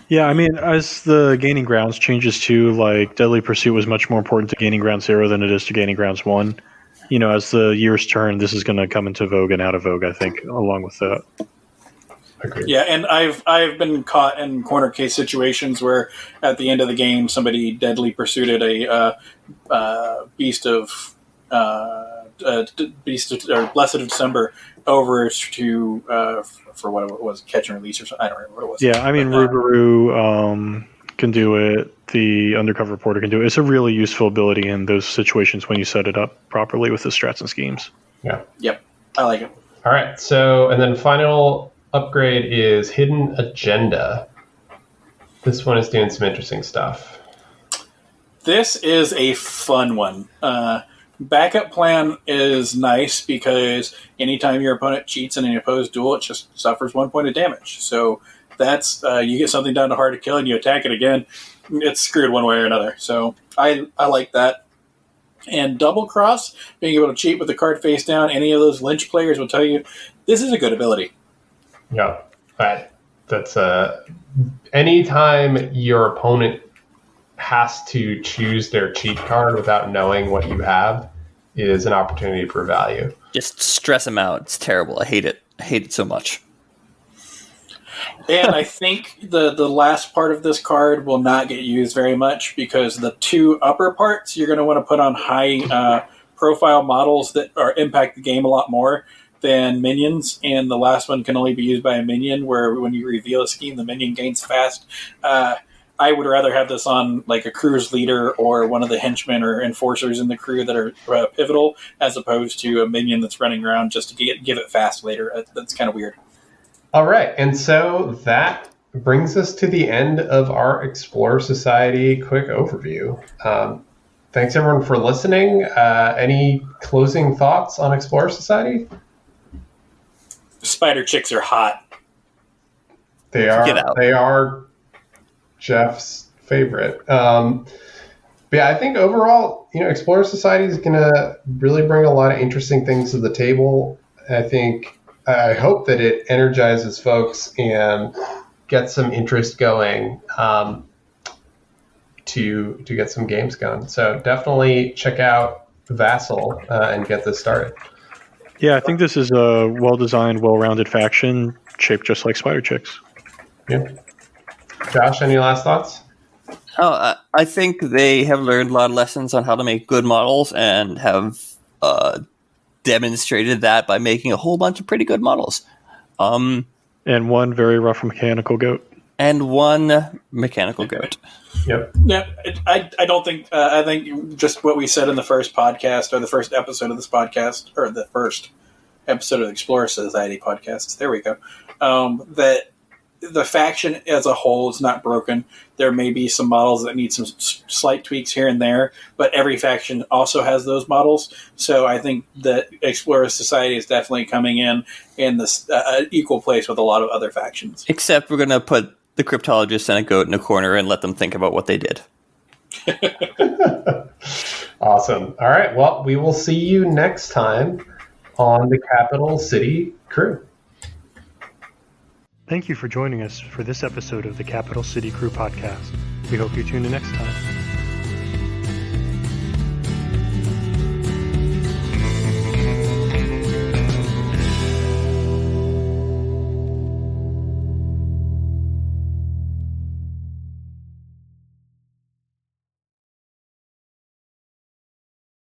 Yeah, I mean, as the Gaining Grounds changes too, like Deadly Pursuit was much more important to Gaining Ground 0 than it is to Gaining Grounds 1. As the years turn, this is going to come into vogue and out of vogue, I think, along with that. Agreed. Yeah, and I've been caught in corner case situations where at the end of the game somebody deadly pursued a Beast of Blessed of December over to for what it was, catch and release or something. I don't remember what it was. Yeah, I mean, Rubaru can do it. The Undercover Reporter can do it. It's a really useful ability in those situations when you set it up properly with the strats and schemes. Yeah. Yep, I like it. All right. So, and then final upgrade is Hidden Agenda. This one is doing some interesting stuff. This is a fun one. Backup plan is nice because anytime your opponent cheats in an opposed duel, it just suffers 1 point of damage. So that's you get something down to hard to kill and you attack it again, it's screwed one way or another. So I like that. And Double Cross, being able to cheat with the card face down, any of those Lynch players will tell you this is a good ability. Yeah, that's anytime your opponent has to choose their cheat card without knowing what you have is an opportunity for value. Just stress them out. It's terrible. I hate it. I hate it so much. And I think the last part of this card will not get used very much because the 2 upper parts you're going to want to put on high profile models that impact the game a lot more than minions, and the last one can only be used by a minion, where when you reveal a scheme, the minion gains fast. I would rather have this on like a crew's leader or one of the henchmen or enforcers in the crew that are pivotal, as opposed to a minion that's running around just to give it fast later. That's kind of weird. All right, and so that brings us to the end of our Explorer Society quick overview. Thanks everyone for listening. Any closing thoughts on Explorer Society? Spider chicks are hot. They are Jeff's favorite. But yeah, I think overall, Explorer Society is going to really bring a lot of interesting things to the table. I hope that it energizes folks and gets some interest going to get some games going. So definitely check out Vassal and get this started. Yeah, I think this is a well-designed, well-rounded faction shaped just like Spider Chicks. Yeah. Josh, any last thoughts? I think they have learned a lot of lessons on how to make good models and have demonstrated that by making a whole bunch of pretty good models. And one very rough mechanical goat. And one mechanical goat. Yep. Yeah, I don't think. I think just what we said in the first podcast, or the first episode of this podcast, or the first episode of the Explorer Society podcast. There we go. That the faction as a whole is not broken. There may be some models that need some slight tweaks here and there, but every faction also has those models. So I think that Explorer Society is definitely coming in this equal place with a lot of other factions. Except we're going to put the cryptologist and a goat in a corner and let them think about what they did. Awesome. All right. Well, we will see you next time on the Capital City Crew. Thank you for joining us for this episode of the Capital City Crew podcast. We hope you tune in next time.